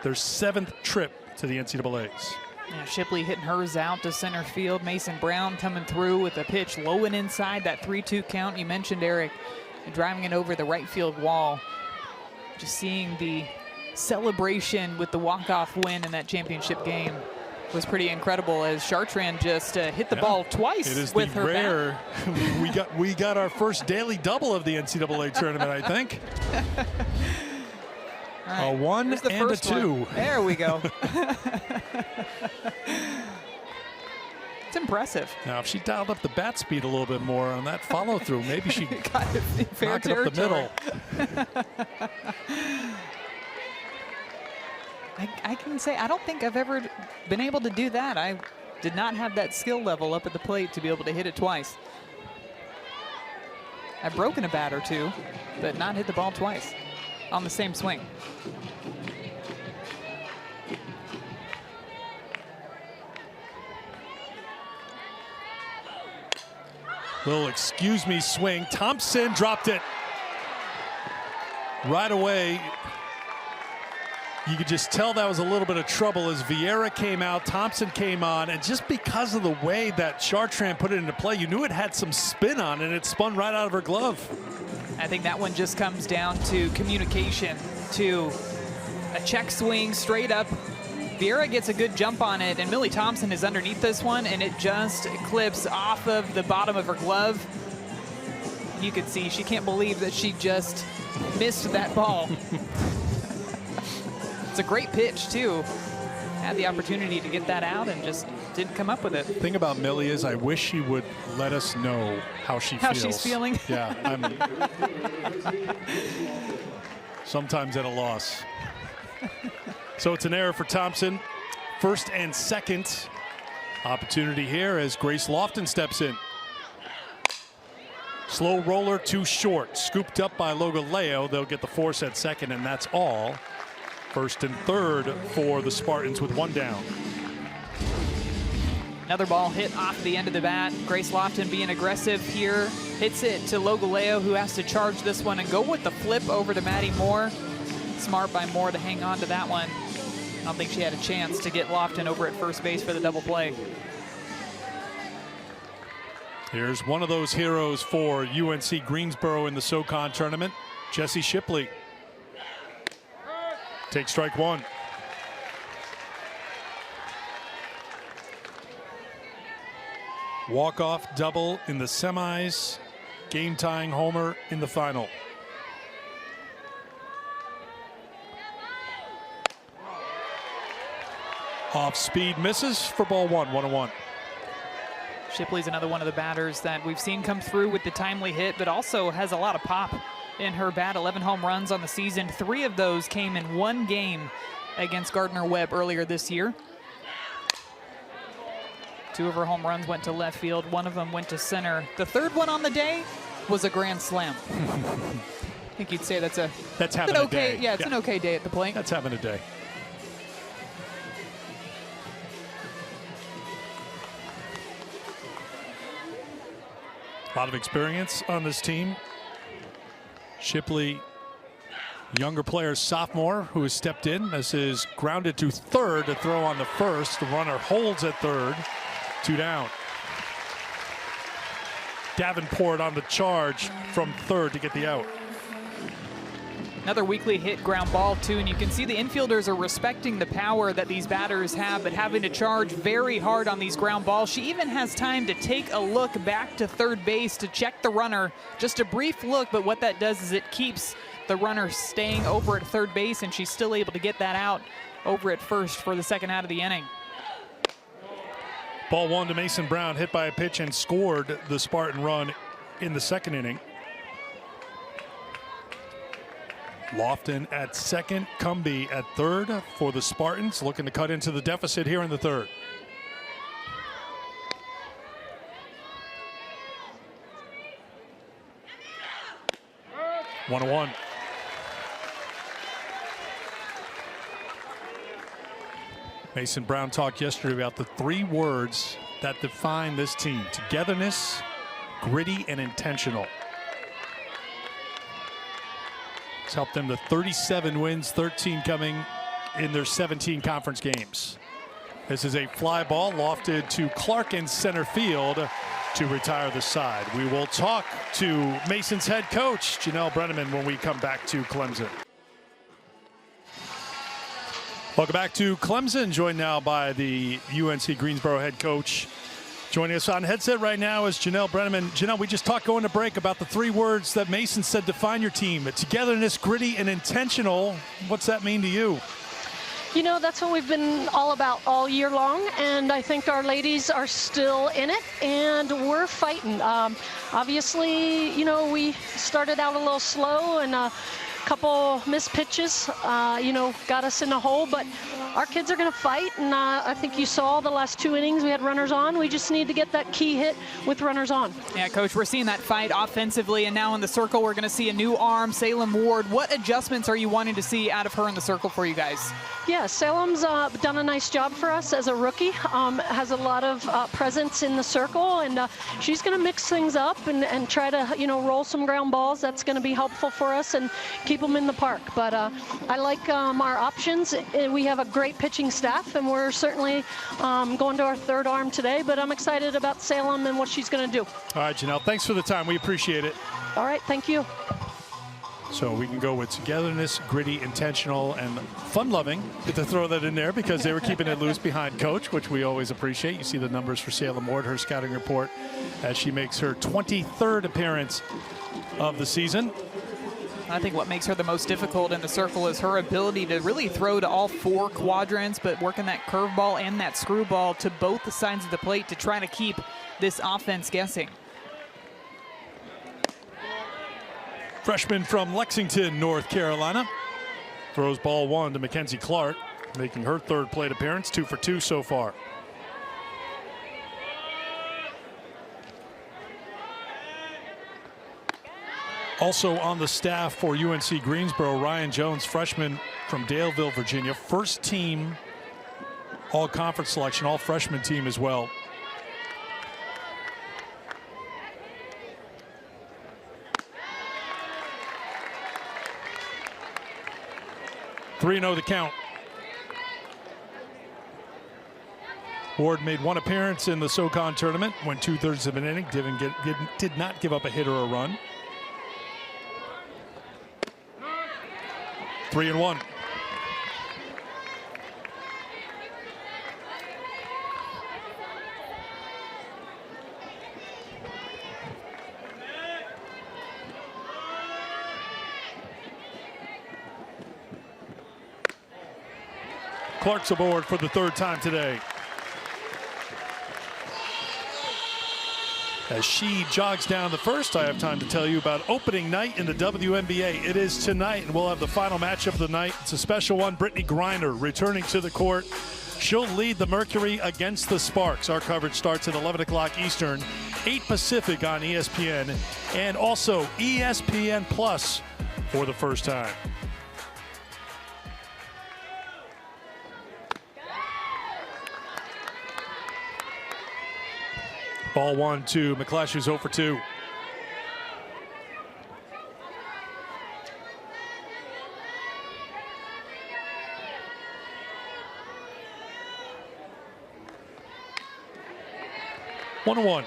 Their 7th trip to the NCAAs. Yeah, Shipley hitting hers out to center field. Mason Brown coming through with a pitch low and inside that 3-2 count. You mentioned Eric driving it over the right field wall. Just seeing the celebration with the walk-off win in that championship game was pretty incredible as Chartrand just hit the ball twice with her rare bat. we got our first daily double of the NCAA tournament, I think. Right. A 1 and a 2. One. There we go. It's impressive. Now, if she dialed up the bat speed a little bit more on that follow through, maybe she got it fair knock it up the middle. I can say I don't think I've ever been able to do that. I did not have that skill level up at the plate to be able to hit it twice. I've broken a bat or two, but not hit the ball twice on the same swing. Little excuse me swing. Thompson dropped it right away. You could just tell that was a little bit of trouble as Vieira came out, Thompson came on, and just because of the way that Chartrand put it into play, you knew it had some spin on it, and it spun right out of her glove. I think that one just comes down to communication, to a check swing straight up. Vieira gets a good jump on it, and Millie Thompson is underneath this one, and it just clips off of the bottom of her glove. You could see she can't believe that she just missed that ball. It's a great pitch, too. Had the opportunity to get that out and just didn't come up with it. The thing about Millie is I wish she would let us know how she feels. How she's feeling? Yeah, I'm sometimes at a loss. So it's an error for Thompson. 1st and 2nd. Opportunity here as Grace Lofton steps in. Slow roller too short. Scooped up by Logaleo. They'll get the force at 2nd, and that's all. 1st and 3rd for the Spartans with 1 down. Another ball hit off the end of the bat. Grace Lofton being aggressive here. Hits it to Logaleo, who has to charge this one and go with the flip over to Maddie Moore. Smart by Moore to hang on to that one. I don't think she had a chance to get Lofton over at first base for the double play. Here's one of those heroes for UNC Greensboro in the SoCon tournament, Jesse Shipley. Take strike one. Walk-off double in the semis, game-tying homer in the final. Off speed misses for ball one, 1-1. Shipley's another one of the batters that we've seen come through with the timely hit, but also has a lot of pop in her bat. 11 home runs on the season. 3 of those came in one game against Gardner-Webb earlier this year. 2 of her home runs went to left field. 1 of them went to center. The 3rd one on the day was a grand slam. I think you'd say that's having a day. Yeah, it's an okay day at the plate. That's having a day. A lot of experience on this team. Shipley, younger player, sophomore, who has stepped in. This is grounded to third to throw on the first. The runner holds at third. 2 down. Davenport on the charge from third to get the out. Another weakly hit ground ball, too, and you can see the infielders are respecting the power that these batters have, but having to charge very hard on these ground balls. She even has time to take a look back to third base to check the runner. Just a brief look, but what that does is it keeps the runner staying over at third base, and she's still able to get that out over at first for the second out of the inning. Ball one to Mason Brown, hit by a pitch and scored the Spartan run in the second inning. Lofton at second, Cumby at third for the Spartans, looking to cut into the deficit here in the third. One 1. Mason Brown talked yesterday about the 3 words that define this team: togetherness, gritty, and intentional. It's helped them to 37 wins, 13 coming in their 17 conference games. This is a fly ball lofted to Clark in center field to retire the side. We will talk to Mason's head coach, Janelle Brenneman, when we come back to Clemson. Welcome back to Clemson, joined now by the UNC Greensboro head coach. Joining us on headset right now is Janelle Brenneman. Janelle, we just talked going to break about the 3 words that Mason said define your team: togetherness, gritty, and intentional. What's that mean to you? You know, that's what we've been all about all year long, and I think our ladies are still in it, and we're fighting. Obviously, you know, we started out a little slow, and couple missed pitches, you know, got us in a hole, but our kids are going to fight, and I think you saw the last 2 innings we had runners on. We just need to get that key hit with runners on. Yeah, Coach, we're seeing that fight offensively, and now in the circle we're going to see a new arm, Salem Ward. What adjustments are you wanting to see out of her in the circle for you guys? Yeah, Salem's done a nice job for us as a rookie, has a lot of presence in the circle, and she's going to mix things up and try to, you know, roll some ground balls. That's going to be helpful for us and keep them in the park. But I like our options. We have a great pitching staff, and we're certainly going to our 3rd arm today, but I'm excited about Salem and what she's going to do. All right, Janelle, thanks for the time. We appreciate it. All right, thank you. So we can go with togetherness, gritty, intentional, and fun-loving. Get to throw that in there because they were keeping it loose behind coach, which we always appreciate. You see the numbers for Salem Ward, her scouting report, as she makes her 23rd appearance of the season. I think what makes her the most difficult in the circle is her ability to really throw to all 4 quadrants, but working that curveball and that screwball to both the sides of the plate to try to keep this offense guessing. Freshman from Lexington, North Carolina, throws ball 1 to Mackenzie Clark, making her 3rd plate appearance, 2 for 2 so far. Also on the staff for UNC Greensboro, Ryan Jones, freshman from Daleville, Virginia, first team all-conference selection, all-freshman team as well. Three 3-0 the count. Ward made one appearance in the SoCon tournament, went 2/3 of an inning, did not give up a hit or a run. 3-1. Clark's aboard for the 3rd time today. As she jogs down the first, I have time to tell you about opening night in the WNBA. It is tonight, and we'll have the final matchup of the night. It's a special one. Brittany Griner returning to the court. She'll lead the Mercury against the Sparks. Our coverage starts at 11 o'clock Eastern, 8 Pacific on ESPN, and also ESPN Plus for the first time. Ball 1-2. McClatchy's 0 for 2. One.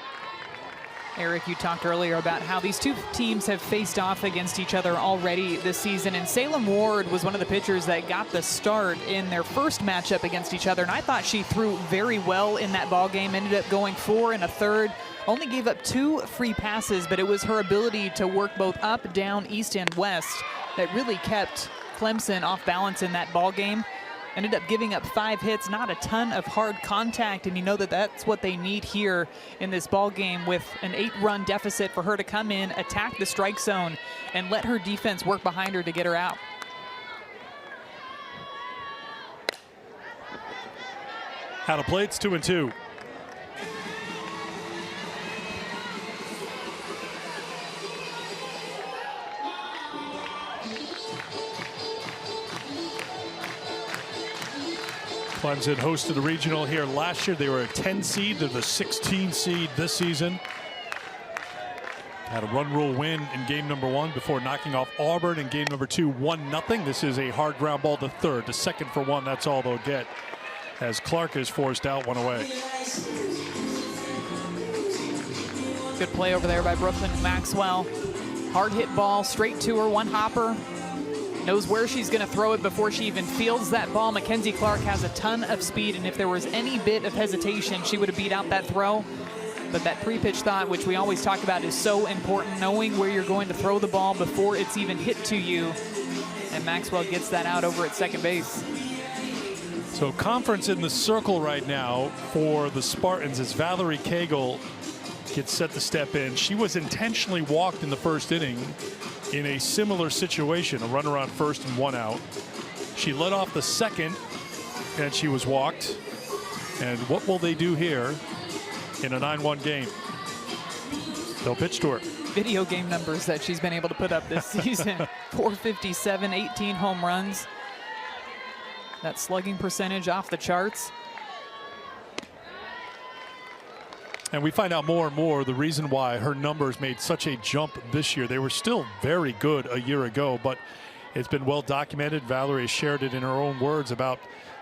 Eric, you talked earlier about how these two teams have faced off against each other already this season, and Salem Ward was one of the pitchers that got the start in their first matchup against each other, and I thought she threw very well in that ball game. Ended up going 4 1/3, only gave up 2 free passes, but it was her ability to work both up, down, east, and west that really kept Clemson off balance in that ball game. Ended up giving up 5 hits, not a ton of hard contact, and you know that that's what they need here in this ball game with an 8-run deficit for her to come in, attack the strike zone, and let her defense work behind her to get her out. Out of play, it's 2-2. Clemson hosted the regional here last year. They were a 10 seed. They're the 16 seed this season. Had a run rule win in game number 1 before knocking off Auburn in game number 2, 1-0. This is a hard ground ball to third. The second for 1, that's all they'll get, as Clark is forced out, 1 away. Good play over there by Brooklyn Maxwell. Hard hit ball, straight to her, 1 hopper. Knows where she's going to throw it before she even fields that ball. Mackenzie Clark has a ton of speed, and if there was any bit of hesitation, she would have beat out that throw. But that pre-pitch thought, which we always talk about, is so important, knowing where you're going to throw the ball before it's even hit to you. And Maxwell gets that out over at second base. So conference in the circle right now for the Spartans as Valerie Cagle gets set to step in. She was intentionally walked in the first inning in a similar situation, a runner on first and 1 out. She led off the second, and she was walked. And what will they do here in a 9-1 game? They'll pitch to her. Video game numbers that she's been able to put up this season. 457, 18 home runs. That slugging percentage off the charts. And we find out more and more the reason why her numbers made such a jump this year. They were still very good a year ago, but it's been well documented. Valerie has shared it in her own words about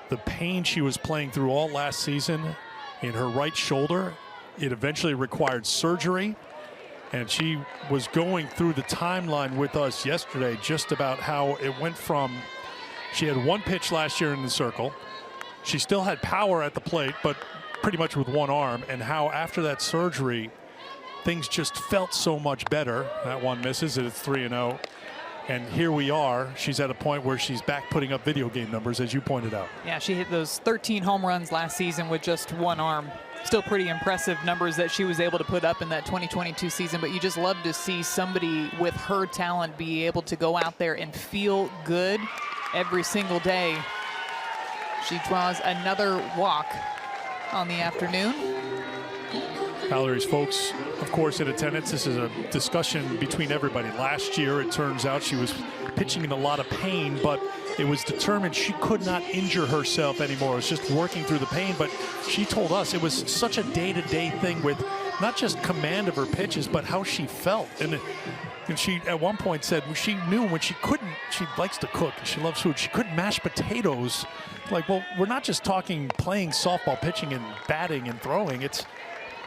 the pain she was playing through all last season in her right shoulder. It eventually required surgery, and she was going through the timeline with us yesterday just about how it went from, she had 1 pitch last year in the circle. She still had power at the plate, but pretty much with 1 arm, and how after that surgery things just felt so much better. That one misses, it's 3-0, and here we are. She's at a point where she's back putting up video game numbers, as you pointed out. Yeah, she hit those 13 home runs last season with just 1 arm. Still pretty impressive numbers that she was able to put up in that 2022 season, but you just love to see somebody with her talent be able to go out there and feel good every single day. She draws another walk on the afternoon. Valerie's folks, of course, in attendance. This is a discussion between everybody. Last year, it turns out she was pitching in a lot of pain, but it was determined she could not injure herself anymore. It was just working through the pain, but she told us it was such a day-to-day thing with not just command of her pitches, but how she felt. And And she, at one point, said she knew when she couldn't, she likes to cook, she loves food, she couldn't mash potatoes. Like, well, we're not just talking playing softball, pitching, and batting and throwing. It's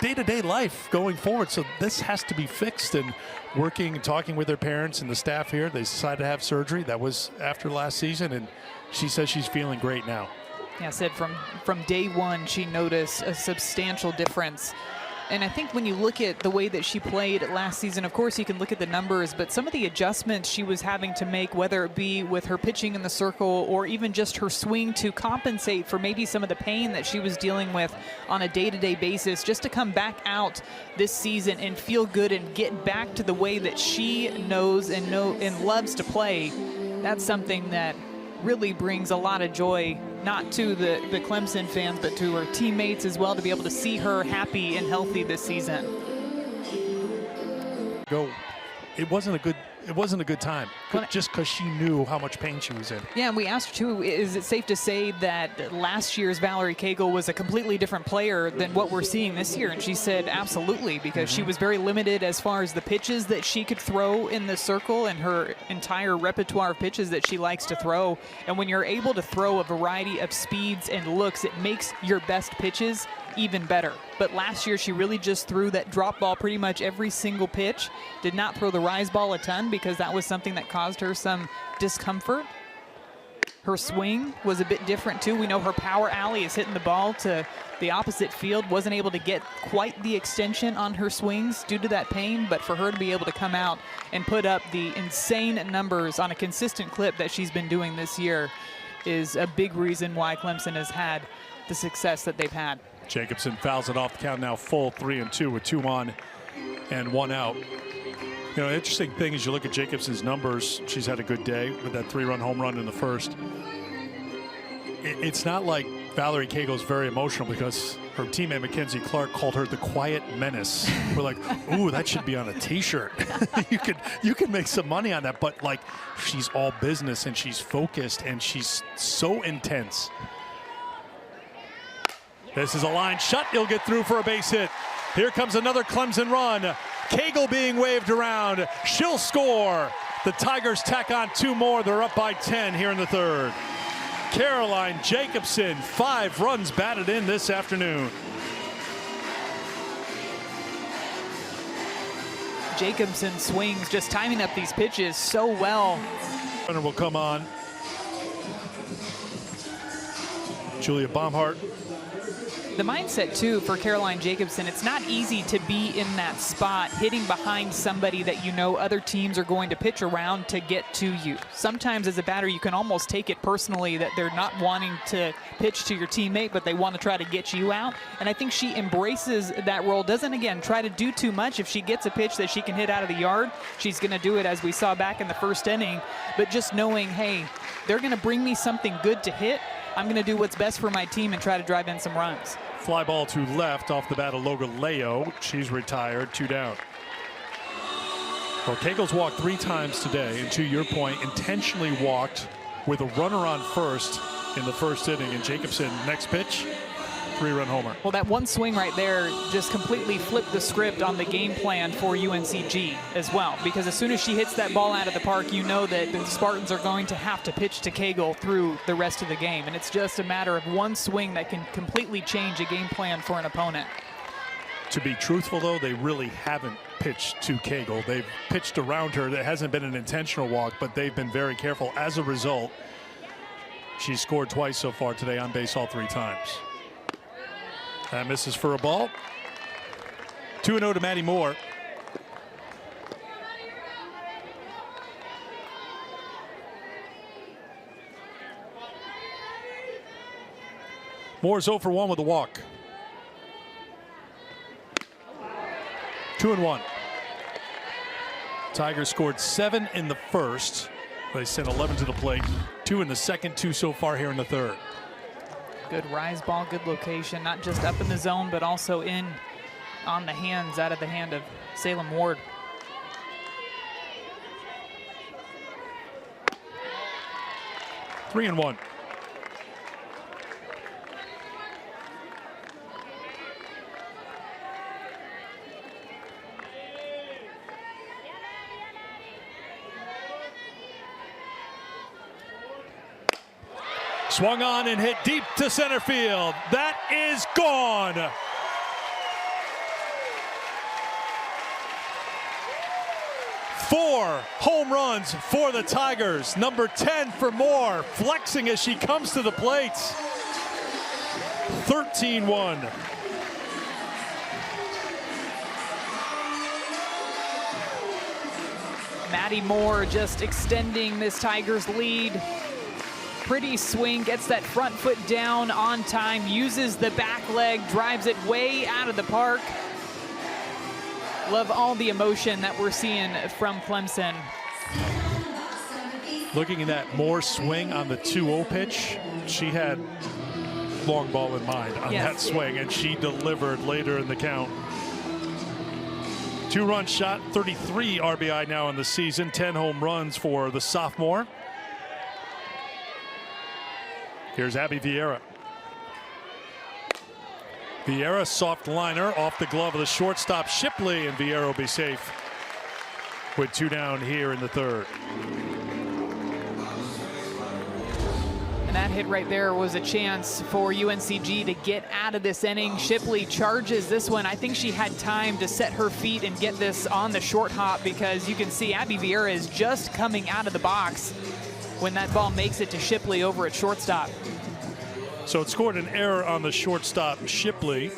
day-to-day life going forward. So this has to be fixed. And working and talking with their parents and the staff here, they decided to have surgery. That was after last season, and she says she's feeling great now. Yeah, said from day one, she noticed a substantial difference. And I think when you look at the way that she played last season, of course you can look at the numbers, but some of the adjustments she was having to make, whether it be with her pitching in the circle or even just her swing to compensate for maybe some of the pain that she was dealing with on a day-to-day basis, just to come back out this season and feel good and get back to the way that she knows and loves to play, that's something that really brings a lot of joy, not to the Clemson fans, but to her teammates as well, to be able to see her happy and healthy this season. It wasn't a good time, just because she knew how much pain she was in. Yeah, and we asked her too, is it safe to say that last year's Valerie Cagle was a completely different player than what we're seeing this year? And she said absolutely, because she was very limited as far as the pitches that she could throw in the circle and her entire repertoire of pitches that she likes to throw. And when you're able to throw a variety of speeds and looks, it makes your best pitches even better. But last year she really just threw that drop ball pretty much every single pitch, did not throw the rise ball a ton because that was something that caused her some discomfort. Her swing was a bit different too. We know her power alley is hitting the ball to the opposite field, wasn't able to get quite the extension on her swings due to that pain, but for her to be able to come out and put up the insane numbers on a consistent clip that she's been doing this year is a big reason why Clemson has had the success that they've had. Jacobson fouls it off the count now, full 3-2 with 2 on and 1 out. You know, interesting thing is you look at Jacobson's numbers. She's had a good day with that 3-run home run in the first. It's not like Valerie Cagle's very emotional, because her teammate Mackenzie Clark called her the quiet menace. We're like, ooh, that should be on a t-shirt. you could make some money on that, but like, she's all business and she's focused and she's so intense. This is a line shot. He'll get through for a base hit. Here comes another Clemson run. Cagle being waved around. She'll score. The Tigers tack on 2 more. They're up by 10 here in the third. Caroline Jacobson, 5 runs batted in this afternoon. Jacobson swings, just timing up these pitches so well. Runner will come on. Julia Baumhart. The mindset too for Caroline Jacobson, it's not easy to be in that spot hitting behind somebody that you know other teams are going to pitch around to get to you. Sometimes as a batter you can almost take it personally that they're not wanting to pitch to your teammate, but they want to try to get you out. And I think she embraces that role, doesn't again try to do too much. If she gets a pitch that she can hit out of the yard, she's going to do it, as we saw back in the first inning. But just knowing, hey, they're going to bring me something good to hit, I'm going to do what's best for my team and try to drive in some runs. Fly ball to left off the bat of Logaleo. She's retired, 2 down. Well, Cagle's walked 3 times today, and to your point, intentionally walked with a runner on first in the first inning. And Jacobson, next pitch, 3-run homer. Well, that one swing right there just completely flipped the script on the game plan for UNCG as well, because as soon as she hits that ball out of the park, you know that the Spartans are going to have to pitch to Cagle through the rest of the game. And it's just a matter of one swing that can completely change a game plan for an opponent. To be truthful, though, they really haven't pitched to Cagle. They've pitched around her. That hasn't been an intentional walk, but they've been very careful. As a result, she's scored twice so far today, on base all 3 times. That misses for a ball. 2-0 to Maddie Moore. Moore's 0 for 1 with a walk. 2-1. Tigers scored 7 in the first. They sent 11 to the plate. 2 in the second, 2 so far here in the third. Good rise ball, good location, not just up in the zone, but also in on the hands, out of the hand of Salem Ward. Three and one. Swung on and hit deep to center field. That is gone. Four home runs for the Tigers. Number 10 for Moore, flexing as she comes to the plate. 13-1. Maddie Moore just extending this Tigers lead. Pretty swing, gets that front foot down on time, uses the back leg, drives it way out of the park. Love all the emotion that we're seeing from Clemson. Looking at that Moore swing on the 2-0 pitch, she had long ball in mind on that swing, and she delivered later in the count. 2-run shot, 33 RBI now in the season, 10 home runs for the sophomore. Here's Abby Vieira. Vieira, soft liner off the glove of the shortstop Shipley, and Vieira will be safe with 2 down here in the third. And that hit right there was a chance for UNCG to get out of this inning. Shipley charges this one. I think she had time to set her feet and get this on the short hop, because you can see Abby Vieira is just coming out of the box when that ball makes it to Shipley over at shortstop. So it scored an error on the shortstop Shipley.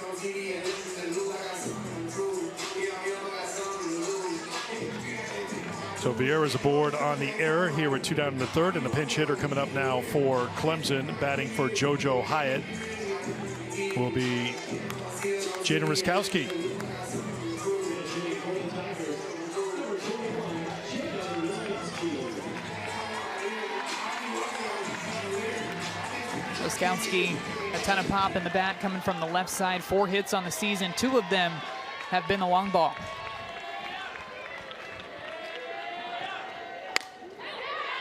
So Vieira's aboard on the error here with 2 down in the third, and the pinch hitter coming up now for Clemson, batting for JoJo Hyatt, will be Jaden Ruskowski. Ruskowski, a ton of pop in the bat coming from the left side. 4 hits on the season. 2 of them have been a long ball.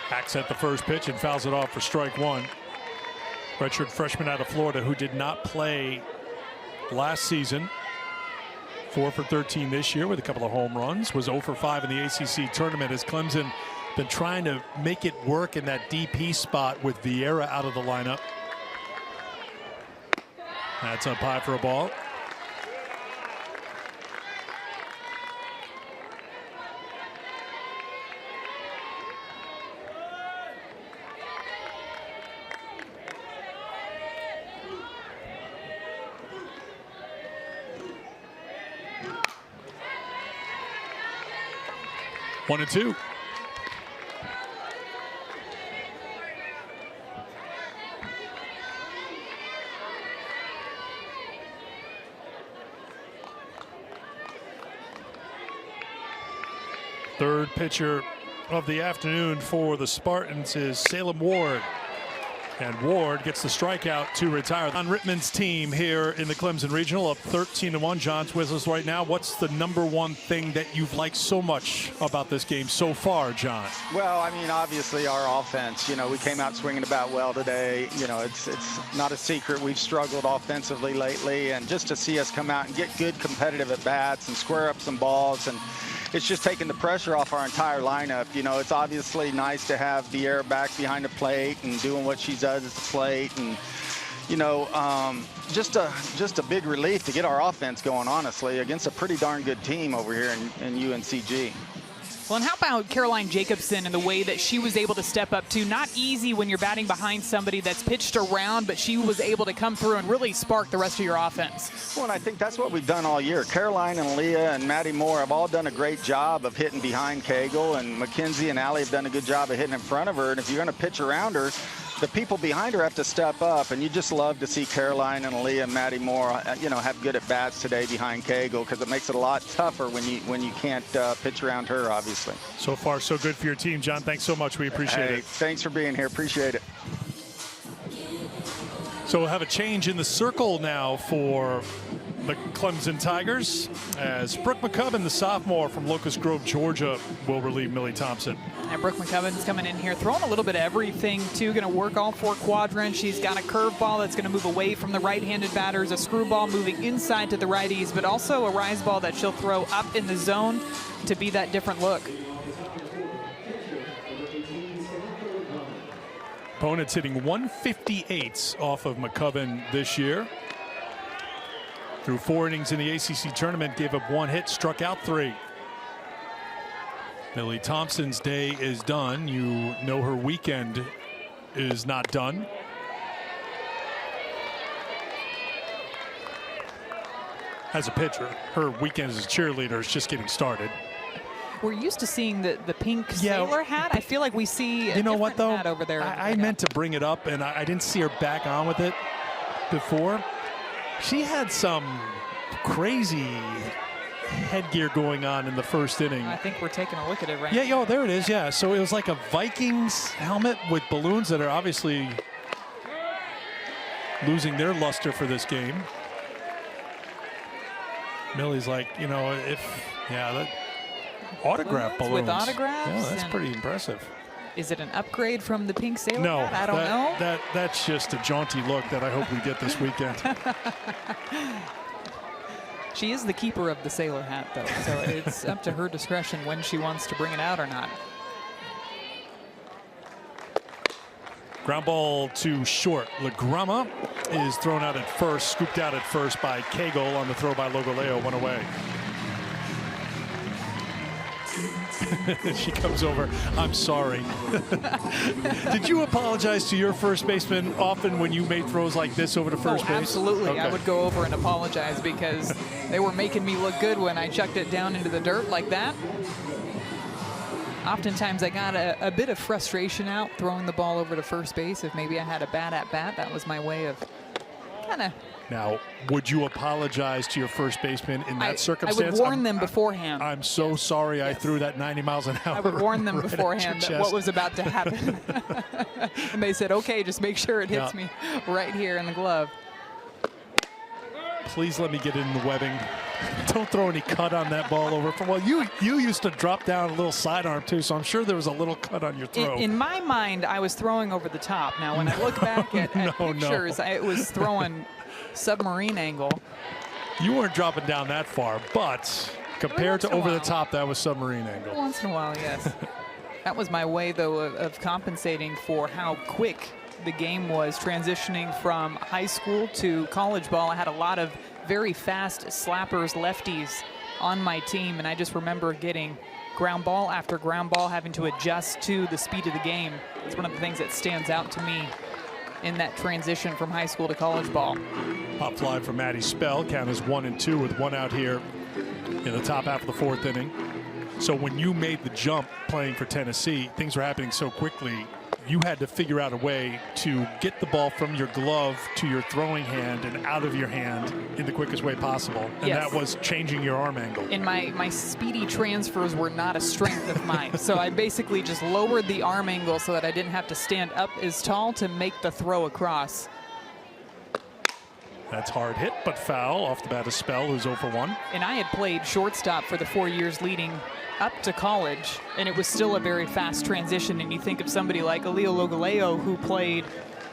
Hacks at the first pitch and fouls it off for strike 1. Redshirt freshman out of Florida who did not play last season. 4 for 13 this year with a couple of home runs. Was 0 for 5 in the ACC tournament as Clemson been trying to make it work in that DP spot with Vieira out of the lineup. That's up high for a ball. One and two. Third pitcher of the afternoon for the Spartans is Salem Ward. And Ward gets the strikeout to retire. On Rittman's team here in the Clemson Regional, up 13-1. John's with us right now. What's the #1 thing that you've liked so much about this game so far, John? Well, I mean, obviously our offense. You know, we came out swinging about well today. You know, it's not a secret we've struggled offensively lately, and just to see us come out and get good competitive at bats and square up some balls, and it's just taking the pressure off our entire lineup. You know, it's obviously nice to have Vieira back behind the plate and doing what she does at the plate, and you know, just a big relief to get our offense going, honestly, against a pretty darn good team over here in UNCG. Well, and how about Caroline Jacobson and the way that she was able to step up too? Not easy when you're batting behind somebody that's pitched around, but she was able to come through and really spark the rest of your offense. Well, and I think that's what we've done all year. Caroline and Leah and Maddie Moore have all done a great job of hitting behind Cagle, and Mackenzie and Allie have done a good job of hitting in front of her. And if you're going to pitch around her, the people behind her have to step up, and you just love to see Caroline and Leah and Maddie Moore, you know, have good at bats today behind Cagle, because it makes it a lot tougher when you can't pitch around her, obviously. So far, so good for your team, John. Thanks so much. We appreciate it. Thanks for being here. Appreciate it. So we'll have a change in the circle now for the Clemson Tigers, as Brooke McCubbin, the sophomore from Locust Grove, Georgia, will relieve Millie Thompson. And Brooke McCubbin's coming in here, throwing a little bit of everything, too. Going to work all 4 quadrants. She's got a curveball that's going to move away from the right-handed batters, a screwball moving inside to the righties, but also a rise ball that she'll throw up in the zone to be that different look. Opponents hitting 158s off of McCubbin this year. Through 4 innings in the ACC tournament, gave up 1 hit, struck out 3. Millie Thompson's day is done. You know her weekend is not done. As a pitcher, her weekend as a cheerleader is just getting started. We're used to seeing the pink sailor hat. I feel like we see a different hat over there. I meant to bring it up, and I didn't see her back on with it before. She had some crazy headgear going on in the first inning. I think we're taking a look at it right now. Yeah, there it is. Yeah, so it was like a Vikings helmet with balloons that are obviously losing their luster for this game. Millie's like, you know, that autograph balloons. With autographs? Yeah, that's pretty impressive. Is it an upgrade from the pink sailor No, hat? I don't know. That's just a jaunty look that I hope we get this weekend. She is the keeper of the sailor hat, though, so it's up to her discretion when she wants to bring it out or not. Ground ball to short. LaGrama is thrown out at first, scooped out at first by Cagle on the throw by Logoleo, 1 away. She comes over. I'm sorry. Did you apologize to your first baseman often when you made throws like this over to first base? Absolutely. Okay. I would go over and apologize because they were making me look good when I chucked it down into the dirt like that. Oftentimes I got a bit of frustration out throwing the ball over to first base. If maybe I had a bad at bat, that was my way of kind of. Now, would you apologize to your first baseman in that circumstance? I would warn them beforehand. I'm so sorry I threw that 90 miles an hour. I would warn them right beforehand that what was about to happen. And they said, okay, just make sure it hits me right here in the glove. Please let me get it in the webbing. Don't throw any cut on that ball over. Well, you used to drop down a little sidearm too, so I'm sure there was a little cut on your throw. In my mind, I was throwing over the top. Now, when I look back at pictures, it was throwing submarine angle. You weren't dropping down that far, but compared to over the top, that was submarine angle. Once in a while, yes. That was my way, though, of compensating for how quick the game was transitioning from high school to college ball. I had a lot of very fast slappers, lefties on my team, and I just remember getting ground ball after ground ball, having to adjust to the speed of the game. It's one of the things that stands out to me in that transition from high school to college ball. Pop fly from Maddie Spell. Count is 1-2 with 1 out here in the top half of the 4th inning. So when you made the jump playing for Tennessee, things were happening so quickly. You had to figure out a way to get the ball from your glove to your throwing hand and out of your hand in the quickest way possible. And that was changing your arm angle. And my speedy transfers were not a strength of mine. So I basically just lowered the arm angle so that I didn't have to stand up as tall to make the throw across. That's hard hit, but foul off the bat of Spell, who's 0 for 1. And I had played shortstop for the 4 years leading up to college, and it was still a very fast transition. And you think of somebody like Alio Logoleo, who played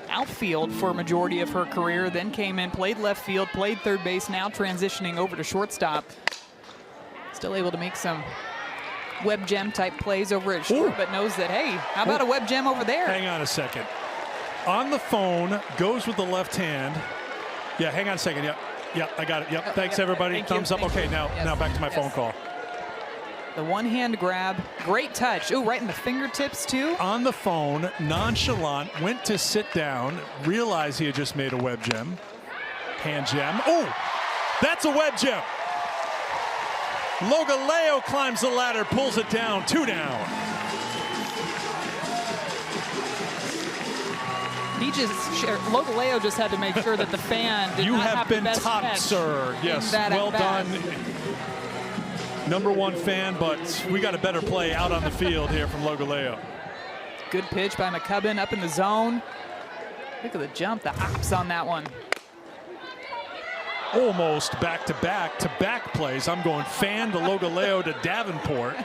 outfield for a majority of her career, then came in, played left field, played third base, now transitioning over to shortstop. Still able to make some web gem type plays over at short, but knows that, hey, how about a web gem over there? Hang on a second. On the phone, goes with the left hand. Yeah, hang on a second. Yeah, I got it. Yep, thanks everybody. Thumbs up. Okay, now back to my phone call. The one-hand grab, great touch. Ooh, right in the fingertips too. On the phone, nonchalant, went to sit down, realized he had just made a web gem. Hand gem. Oh, that's a web gem. Logoleo climbs the ladder, pulls it down, 2 down. Logoleo just had to make sure that the fan did you not have have been the best topped, catch sir. Yes, well done. #1 fan, but we got a better play out on the field here from Logoleo. Good pitch by McCubbin up in the zone. Look at the jump, the hops on that one. Almost back-to-back plays. I'm going fan to Logoleo to Davenport.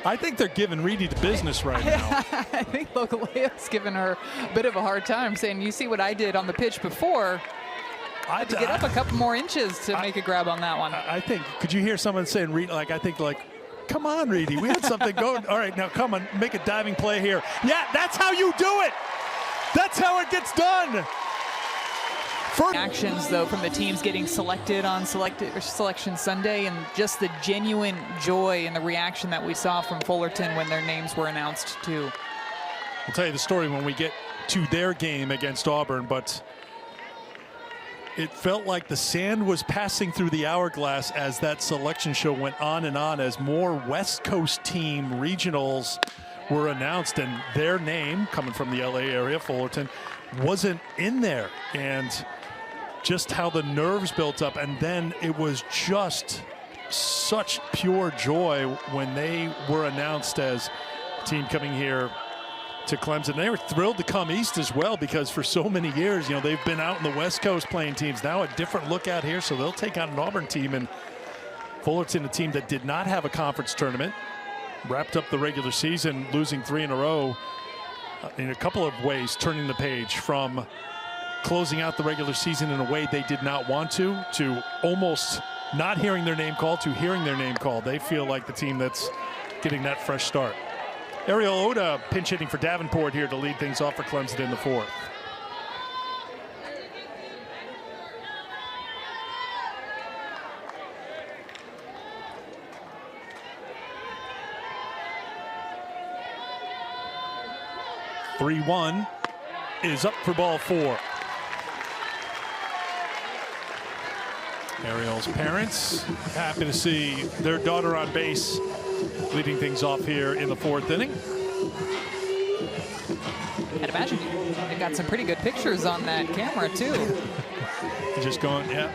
I think they're giving Reedy the business right now. I think Logoleo's giving her a bit of a hard time, saying, you see what I did on the pitch before. Had to get up a couple more inches to make a grab on that one. I think, could you hear someone saying, come on, Reedy, we had something going. All right, now come on, make a diving play here. Yeah, that's how you do it. That's how it gets done. Actions, though, from the teams getting selected on Selection Sunday, and just the genuine joy and the reaction that we saw from Fullerton when their names were announced, too. I'll tell you the story when we get to their game against Auburn, but it felt like the sand was passing through the hourglass as that selection show went on and on, as more West Coast team regionals were announced, and their name, coming from the LA area, Fullerton, wasn't in there. And just how the nerves built up, and then it was just such pure joy when they were announced as a team coming here to Clemson. They were thrilled to come east as well, because for so many years, they've been out in the West Coast playing teams. Now a different look out here, so they'll take on an Auburn team. And Fullerton, a team that did not have a conference tournament, wrapped up the regular season losing 3 in a row in a couple of ways, turning the page from closing out the regular season in a way they did not want to almost not hearing their name called to hearing their name called. They feel like the team that's getting that fresh start. Ariel Oda pinch hitting for Davenport here to lead things off for Clemson in the 4th. (3-1) is up for ball 4. Ariel's parents happy to see their daughter on base, leading things off here in the 4th inning. I'd imagine they got some pretty good pictures on that camera, too. Just going, yeah.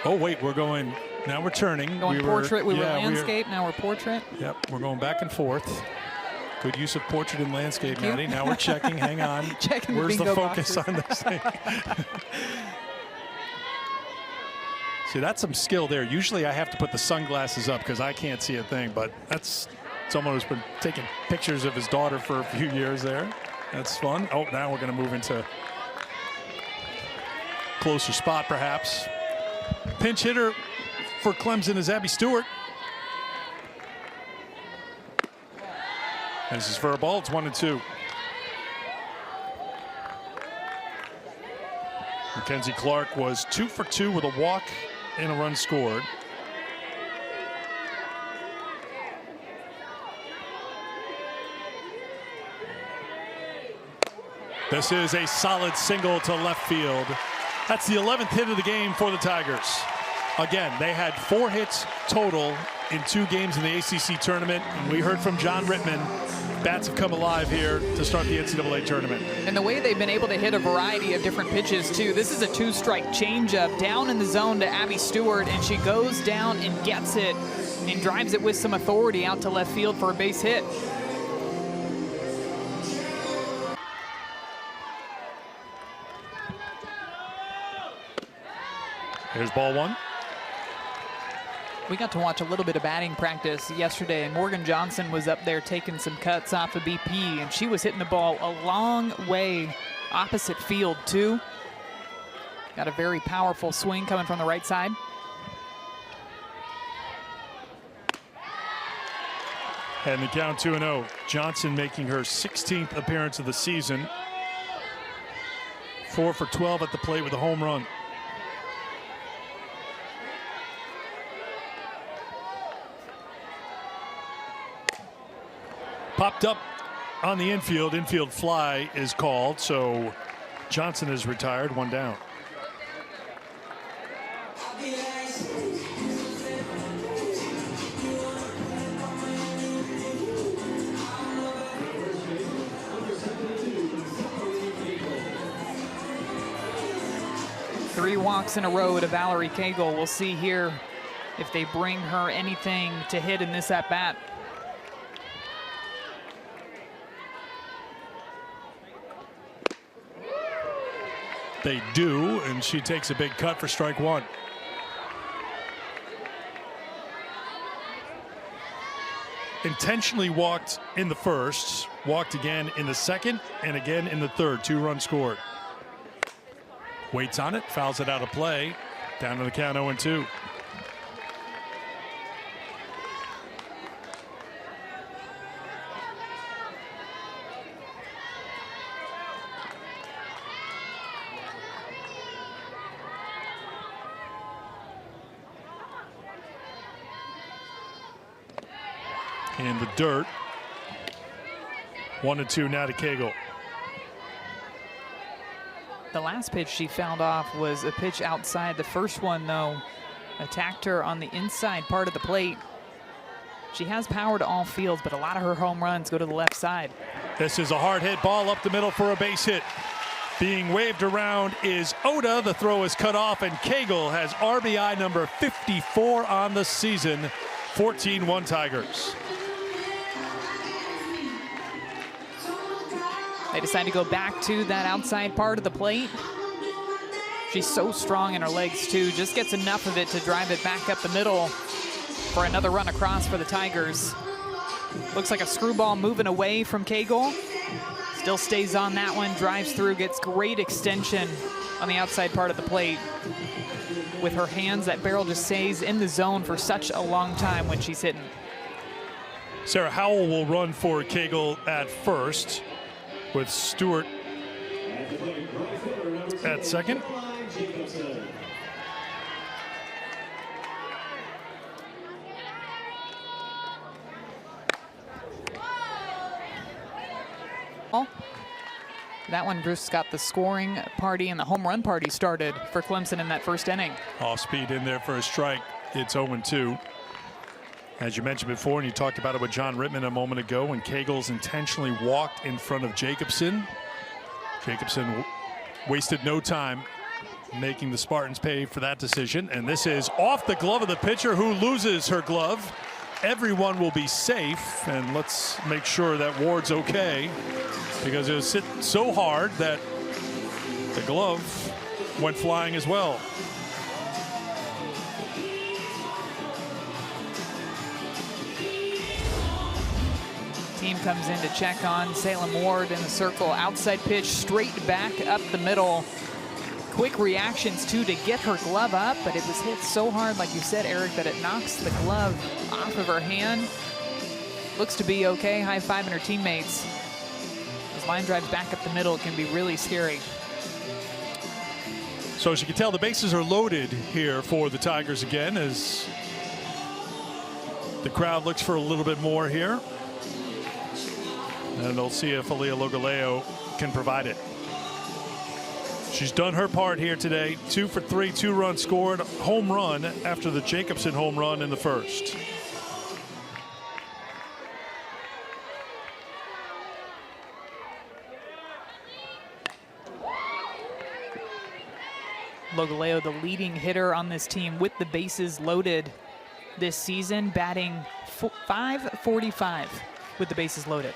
Oh, wait, we're going, now we're turning. Going portrait, we were landscape, now we're portrait. Yep, we're going back and forth. Good use of portrait and landscape, Maddie. Now we're checking, hang on. Checking Where's the focus boxes on this thing? See, that's some skill there. Usually I have to put the sunglasses up because I can't see a thing, but that's someone who's been taking pictures of his daughter for a few years there. That's fun. Oh, now we're going to move into closer spot, perhaps. Pinch hitter for Clemson is Abby Stewart. And this is for a ball. It's 1-2. Mackenzie Clark was 2 for 2 with a walk and a run scored. This is a solid single to left field. That's the 11th hit of the game for the Tigers. Again, they had 4 hits total in 2 games in the ACC tournament. And we heard from John Rittman, bats have come alive here to start the NCAA tournament. And the way they've been able to hit a variety of different pitches, too. This is a 2-strike changeup down in the zone to Abby Stewart, and she goes down and gets it and drives it with some authority out to left field for a base hit. Here's ball 1. We got to watch a little bit of batting practice yesterday, and Morgan Johnson was up there taking some cuts off of BP, and she was hitting the ball a long way opposite field, too. Got a very powerful swing coming from the right side. And the count 2-0. Johnson making her 16th appearance of the season. 4 for 12 at the plate with a home run. Popped up on the infield. Infield fly is called, so Johnson is retired, 1 down. Three walks in a row to Valerie Cagle. We'll see here if they bring her anything to hit in this at-bat. They do, and she takes a big cut for strike 1. Intentionally walked in the first, walked again in the second, and again in the third. 2 runs scored. Waits on it, fouls it out of play. Down to the count 0-2. In the dirt. 1-2 now to Cagle. The last pitch she fouled off was a pitch outside. The first one, though, attacked her on the inside part of the plate. She has power to all fields, but a lot of her home runs go to the left side. This is a hard hit ball up the middle for a base hit. Being waved around is Oda. The throw is cut off, and Cagle has RBI number 54 on the season. 14-1 Tigers. They decide to go back to that outside part of the plate. She's so strong in her legs, too. Just gets enough of it to drive it back up the middle for another run across for the Tigers. Looks like a screwball moving away from Cagle. Still stays on that one, drives through, gets great extension on the outside part of the plate. With her hands, that barrel just stays in the zone for such a long time when she's hitting. Sarah Howell will run for Cagle at first, with Stewart at second. That one just got the scoring party and the home run party started for Clemson in that first inning. Off speed in there for a strike. It's 0-2. As you mentioned before, and you talked about it with John Rittman a moment ago, when Cagles intentionally walked in front of Jacobson. Jacobson wasted no time making the Spartans pay for that decision. And this is off the glove of the pitcher, who loses her glove. Everyone will be safe, and let's make sure that Ward's okay, because it was hit so hard that the glove went flying as well. Team comes in to check on Salem Ward in the circle. Outside pitch, straight back up the middle. Quick reactions, too, to get her glove up, but it was hit so hard, like you said, Eric, that it knocks the glove off of her hand. Looks to be okay, high-fiving her teammates. As line drives back up the middle, it can be really scary. So as you can tell, the bases are loaded here for the Tigers again, as the crowd looks for a little bit more here. And they'll see if Aaliyah Logaleo can provide it. She's done her part here today. 2 for 3, 2 runs scored. Home run after the Jacobson home run in the first. Logaleo, the leading hitter on this team with the bases loaded this season, batting .545 with the bases loaded.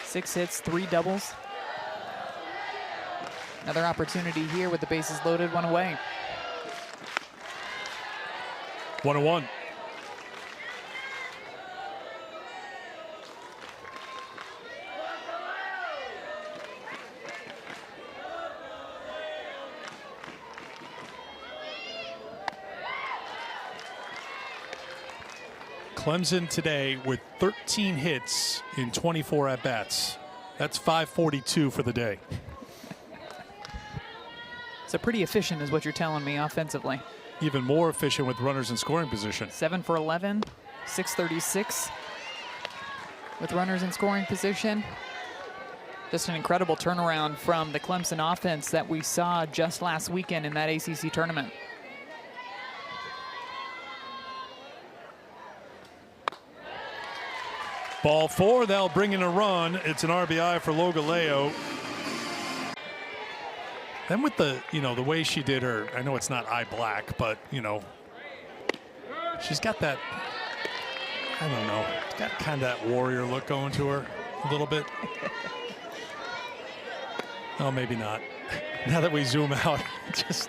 6 hits, 3 doubles. Another opportunity here with the bases loaded, one away. 1-1. Clemson today with 13 hits in 24 at-bats. That's .542 for the day. So pretty efficient is what you're telling me offensively. Even more efficient with runners in scoring position. 7 for 11, 636 with runners in scoring position. Just an incredible turnaround from the Clemson offense that we saw just last weekend in that ACC tournament. Ball 4, they'll bring in a run. It's an RBI for Logaleo. Then with the, the way she did her, I know it's not eye black, but, she's got that, I don't know, it's got kind of that warrior look going to her a little bit. Oh, maybe not. Now that we zoom out, just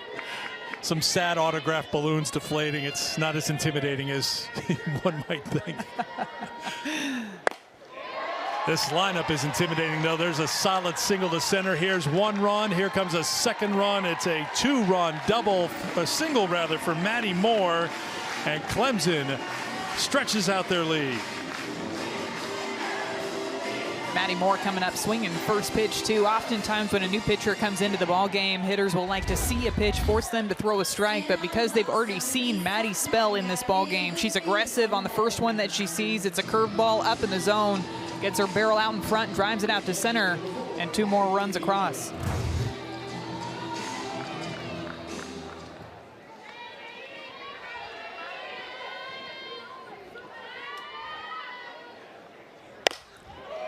some sad autograph balloons deflating. It's not as intimidating as one might think. This lineup is intimidating, though. There's a solid single to center. Here's one run. Here comes a second run. It's a two-run double, a single rather, for Maddie Moore. And Clemson stretches out their lead. Maddie Moore coming up swinging first pitch too. Oftentimes when a new pitcher comes into the ball game, hitters will like to see a pitch, force them to throw a strike, but because they've already seen Maddie spell in this ball game, she's aggressive on the first one that she sees. It's a curveball up in the zone, gets her barrel out in front, drives it out to center, and two more runs across.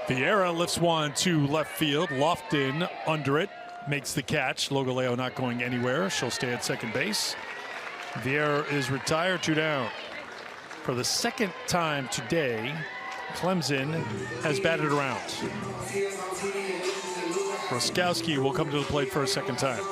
Vieira lifts one to left field. Lofton under it, makes the catch. Logaleo not going anywhere. She'll stay at second base. Vieira is retired, 2 down. For the second time today, Clemson has batted around. Roskowski will come to the plate for a second time.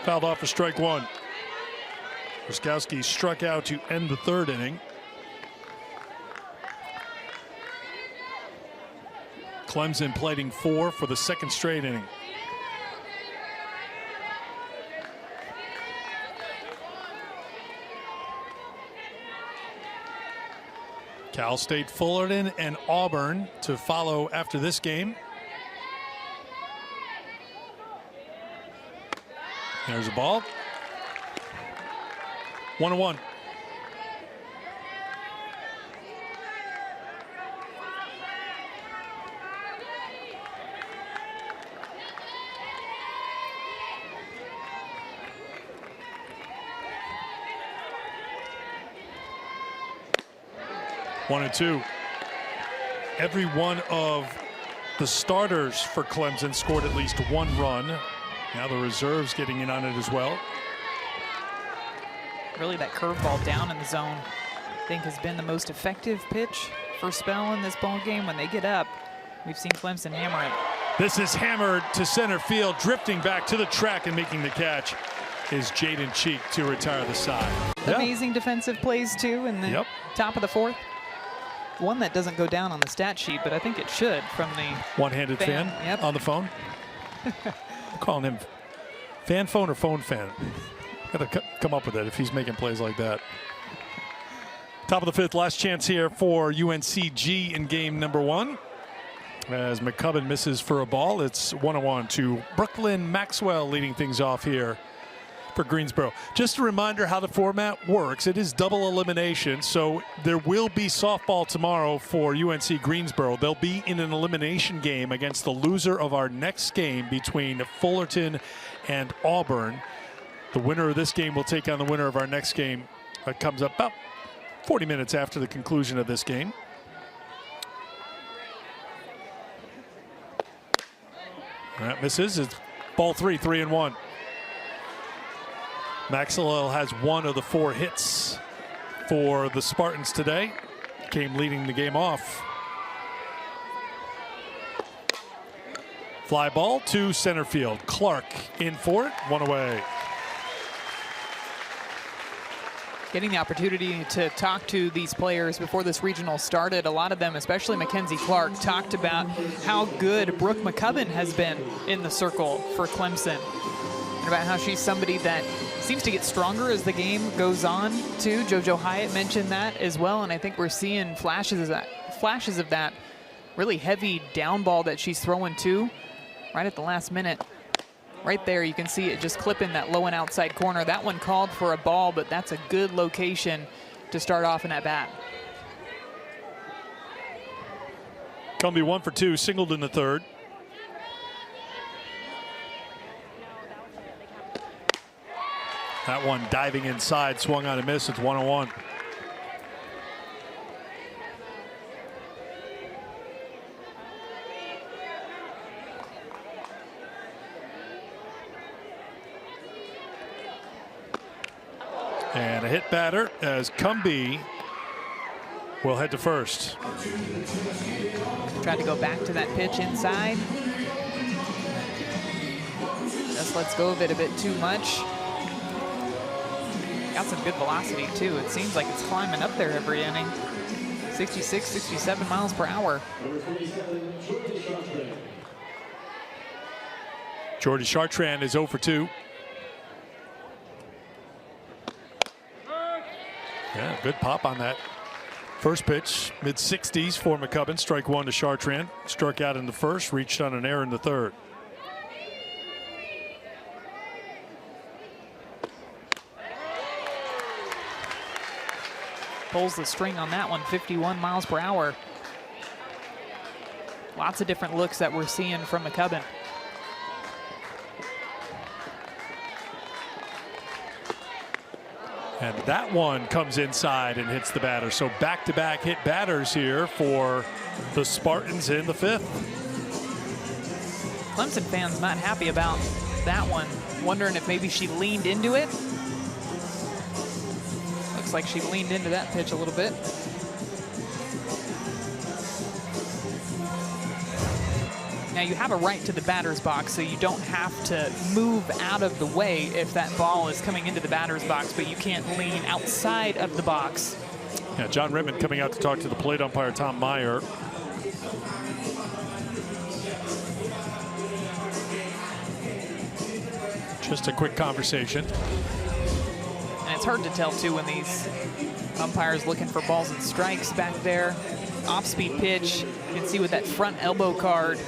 Fouled off for strike one. Roskowski struck out to end the third inning. Clemson plating 4 for the second straight inning. Cal State Fullerton and Auburn to follow after this game. There's a ball. 1-1. One and two. Every one of the starters for Clemson scored at least one run. Now the reserves getting in on it as well. Really, that curveball down in the zone, I think, has been the most effective pitch for spell in this ball game. When they get up, we've seen Clemson hammer it. This is hammered to center field, drifting back to the track and making the catch is Jaden Cheek to retire the side. Amazing defensive plays too in the top of the fourth. One that doesn't go down on the stat sheet, but I think it should from the one-handed fan on the phone. I'm calling him fan phone or phone fan. Got to come up with it if he's making plays like that. Top of the fifth, last chance here for UNCG in game number 1. As McCubbin misses for a ball, it's 1-1 to Brooklyn Maxwell leading things off here for Greensboro. Just a reminder how the format works. It is double elimination, so there will be softball tomorrow for UNC Greensboro. They'll be in an elimination game against the loser of our next game between Fullerton and Auburn. The winner of this game will take on the winner of our next game. That comes up about 40 minutes after the conclusion of this game. That misses. It's ball 3, 3-1. Maxwell has one of the 4 hits for the Spartans today. Came leading the game off. Fly ball to center field. Clark in for it, 1 away. Getting the opportunity to talk to these players before this regional started, a lot of them, especially Mackenzie Clark, talked about how good Brooke McCubbin has been in the circle for Clemson, and about how she's somebody that seems to get stronger as the game goes on too. JoJo Hyatt mentioned that as well, and I think we're seeing flashes of that really heavy down ball that she's throwing too, right at the last minute. Right there, you can see it just clipping that low and outside corner. That one called for a ball, but that's a good location to start off in that bat. Gonna be 1 for 2, singled in the third. That one diving inside, swung on a miss. It's 1-1. And a hit batter as Cumbie will head to first. Tried to go back to that pitch inside. Just lets go of it a bit too much. Got some good velocity too. It seems like it's climbing up there every inning. 66, 67 miles per hour. Jordy Chartrand is 0 for 2. Yeah, good pop on that first pitch. Mid-60s for McCubbin. Strike one to Chartrand. Struck out in the first, reached on an error in the third. Pulls the string on that one, 51 miles per hour. Lots of different looks that we're seeing from McCubbin. And that one comes inside and hits the batter. So back-to-back hit batters here for the Spartans in the fifth. Clemson fans not happy about that one, wondering if maybe she leaned into it. Looks like she leaned into that pitch a little bit. Now you have a right to the batter's box, so you don't have to move out of the way if that ball is coming into the batter's box, but you can't lean outside of the box. Yeah, John Rittman coming out to talk to the plate umpire, Tom Meyer. Just a quick conversation. And it's hard to tell, too, when these umpires looking for balls and strikes back there. Off-speed pitch. You can see with that front elbow card.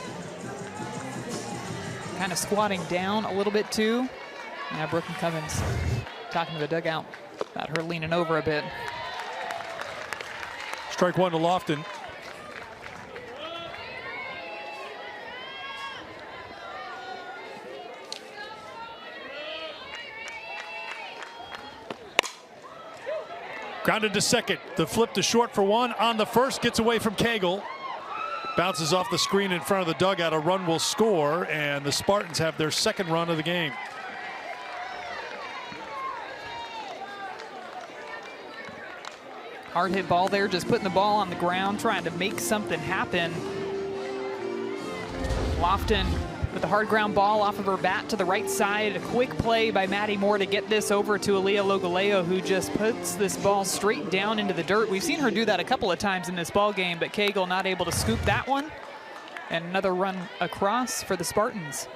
Kind of squatting down a little bit, too. Yeah, Brooke McCubbin's talking to the dugout about her leaning over a bit. Strike one to Lofton. Grounded to second. The flip to short for one. On the first, gets away from Cagle. Bounces off the screen in front of the dugout. A run will score, and the Spartans have their second run of the game. Hard hit ball there, just putting the ball on the ground, trying to make something happen. Lofton with the hard ground ball off of her bat to the right side. A quick play by Maddie Moore to get this over to Aaliyah Logaleo, who just puts this ball straight down into the dirt. We've seen her do that a couple of times in this ball game, but Cagle not able to scoop that one. And another run across for the Spartans.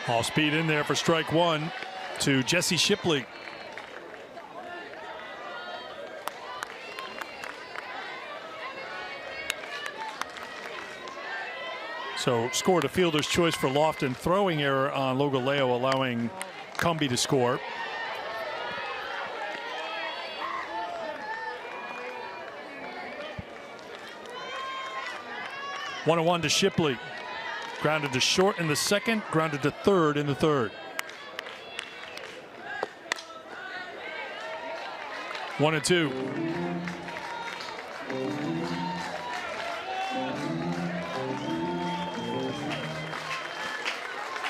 All speed in there for strike one to Jessie Shipley. So scored a fielder's choice for Lofton. Throwing error on Logaleo, allowing Cumbie to score. One and one to Shipley. Grounded to short in the second, grounded to third in the third. 1-2.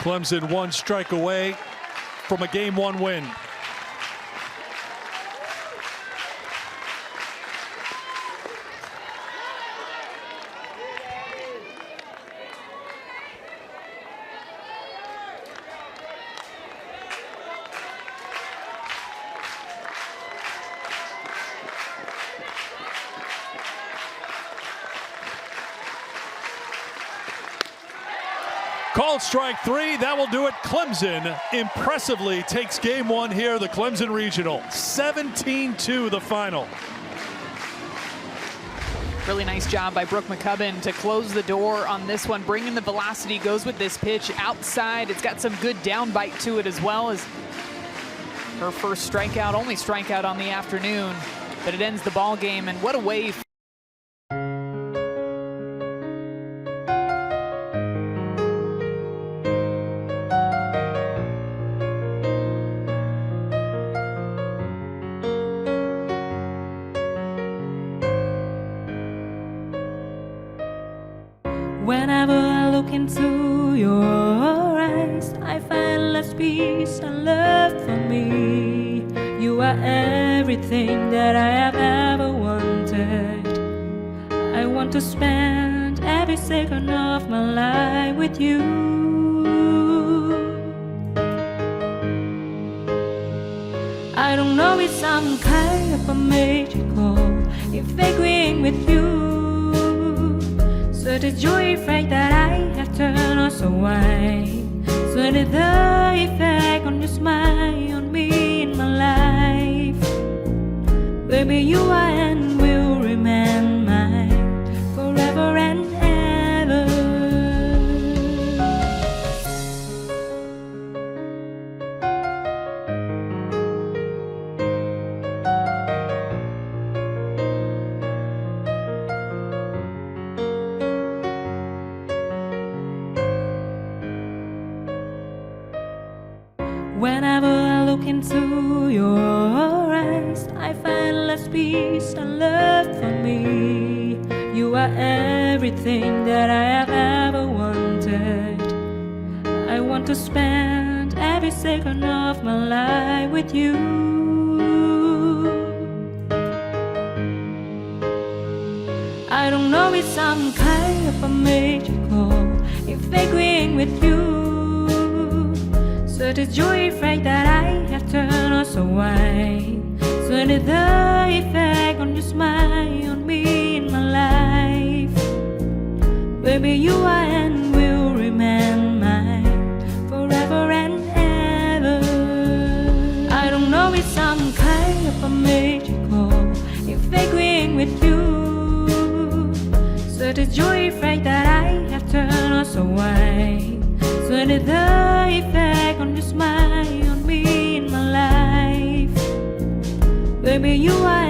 Clemson one strike away from a game one win. Called strike three. That will do it. Clemson impressively takes game one here, the Clemson Regional. 17-2 the final. Really nice job by Brooke McCubbin to close the door on this one. Bringing the velocity, goes with this pitch outside. It's got some good down bite to it, as well as her first strikeout, only strikeout on the afternoon. But it ends the ball game, and what a way. Whenever I look into your eyes, I find less peace and love for me. You are everything that I have ever want to spend every second of my life with you. I don't know if some kind of a magical if agreeing with you. So the joy effect that I have turned us away. So did the effect on your smile on me in my life. Baby, you are and will remain mine forever and ever. Whenever I look into your eyes, I find less peace and love for me. You are everything that I have ever wanted. I want to spend every second of my life with you. I don't know if some kind of a magical if agreeing with you. So the joy effect that I have turned us away. So did the effect on your smile on me in my life. Baby, you are and will remain mine forever and ever. I don't know if some kind of a magical if agreeing with you. So the joy effect that I have turned us away. So did the effect on your smile on me in my life. Baby, you are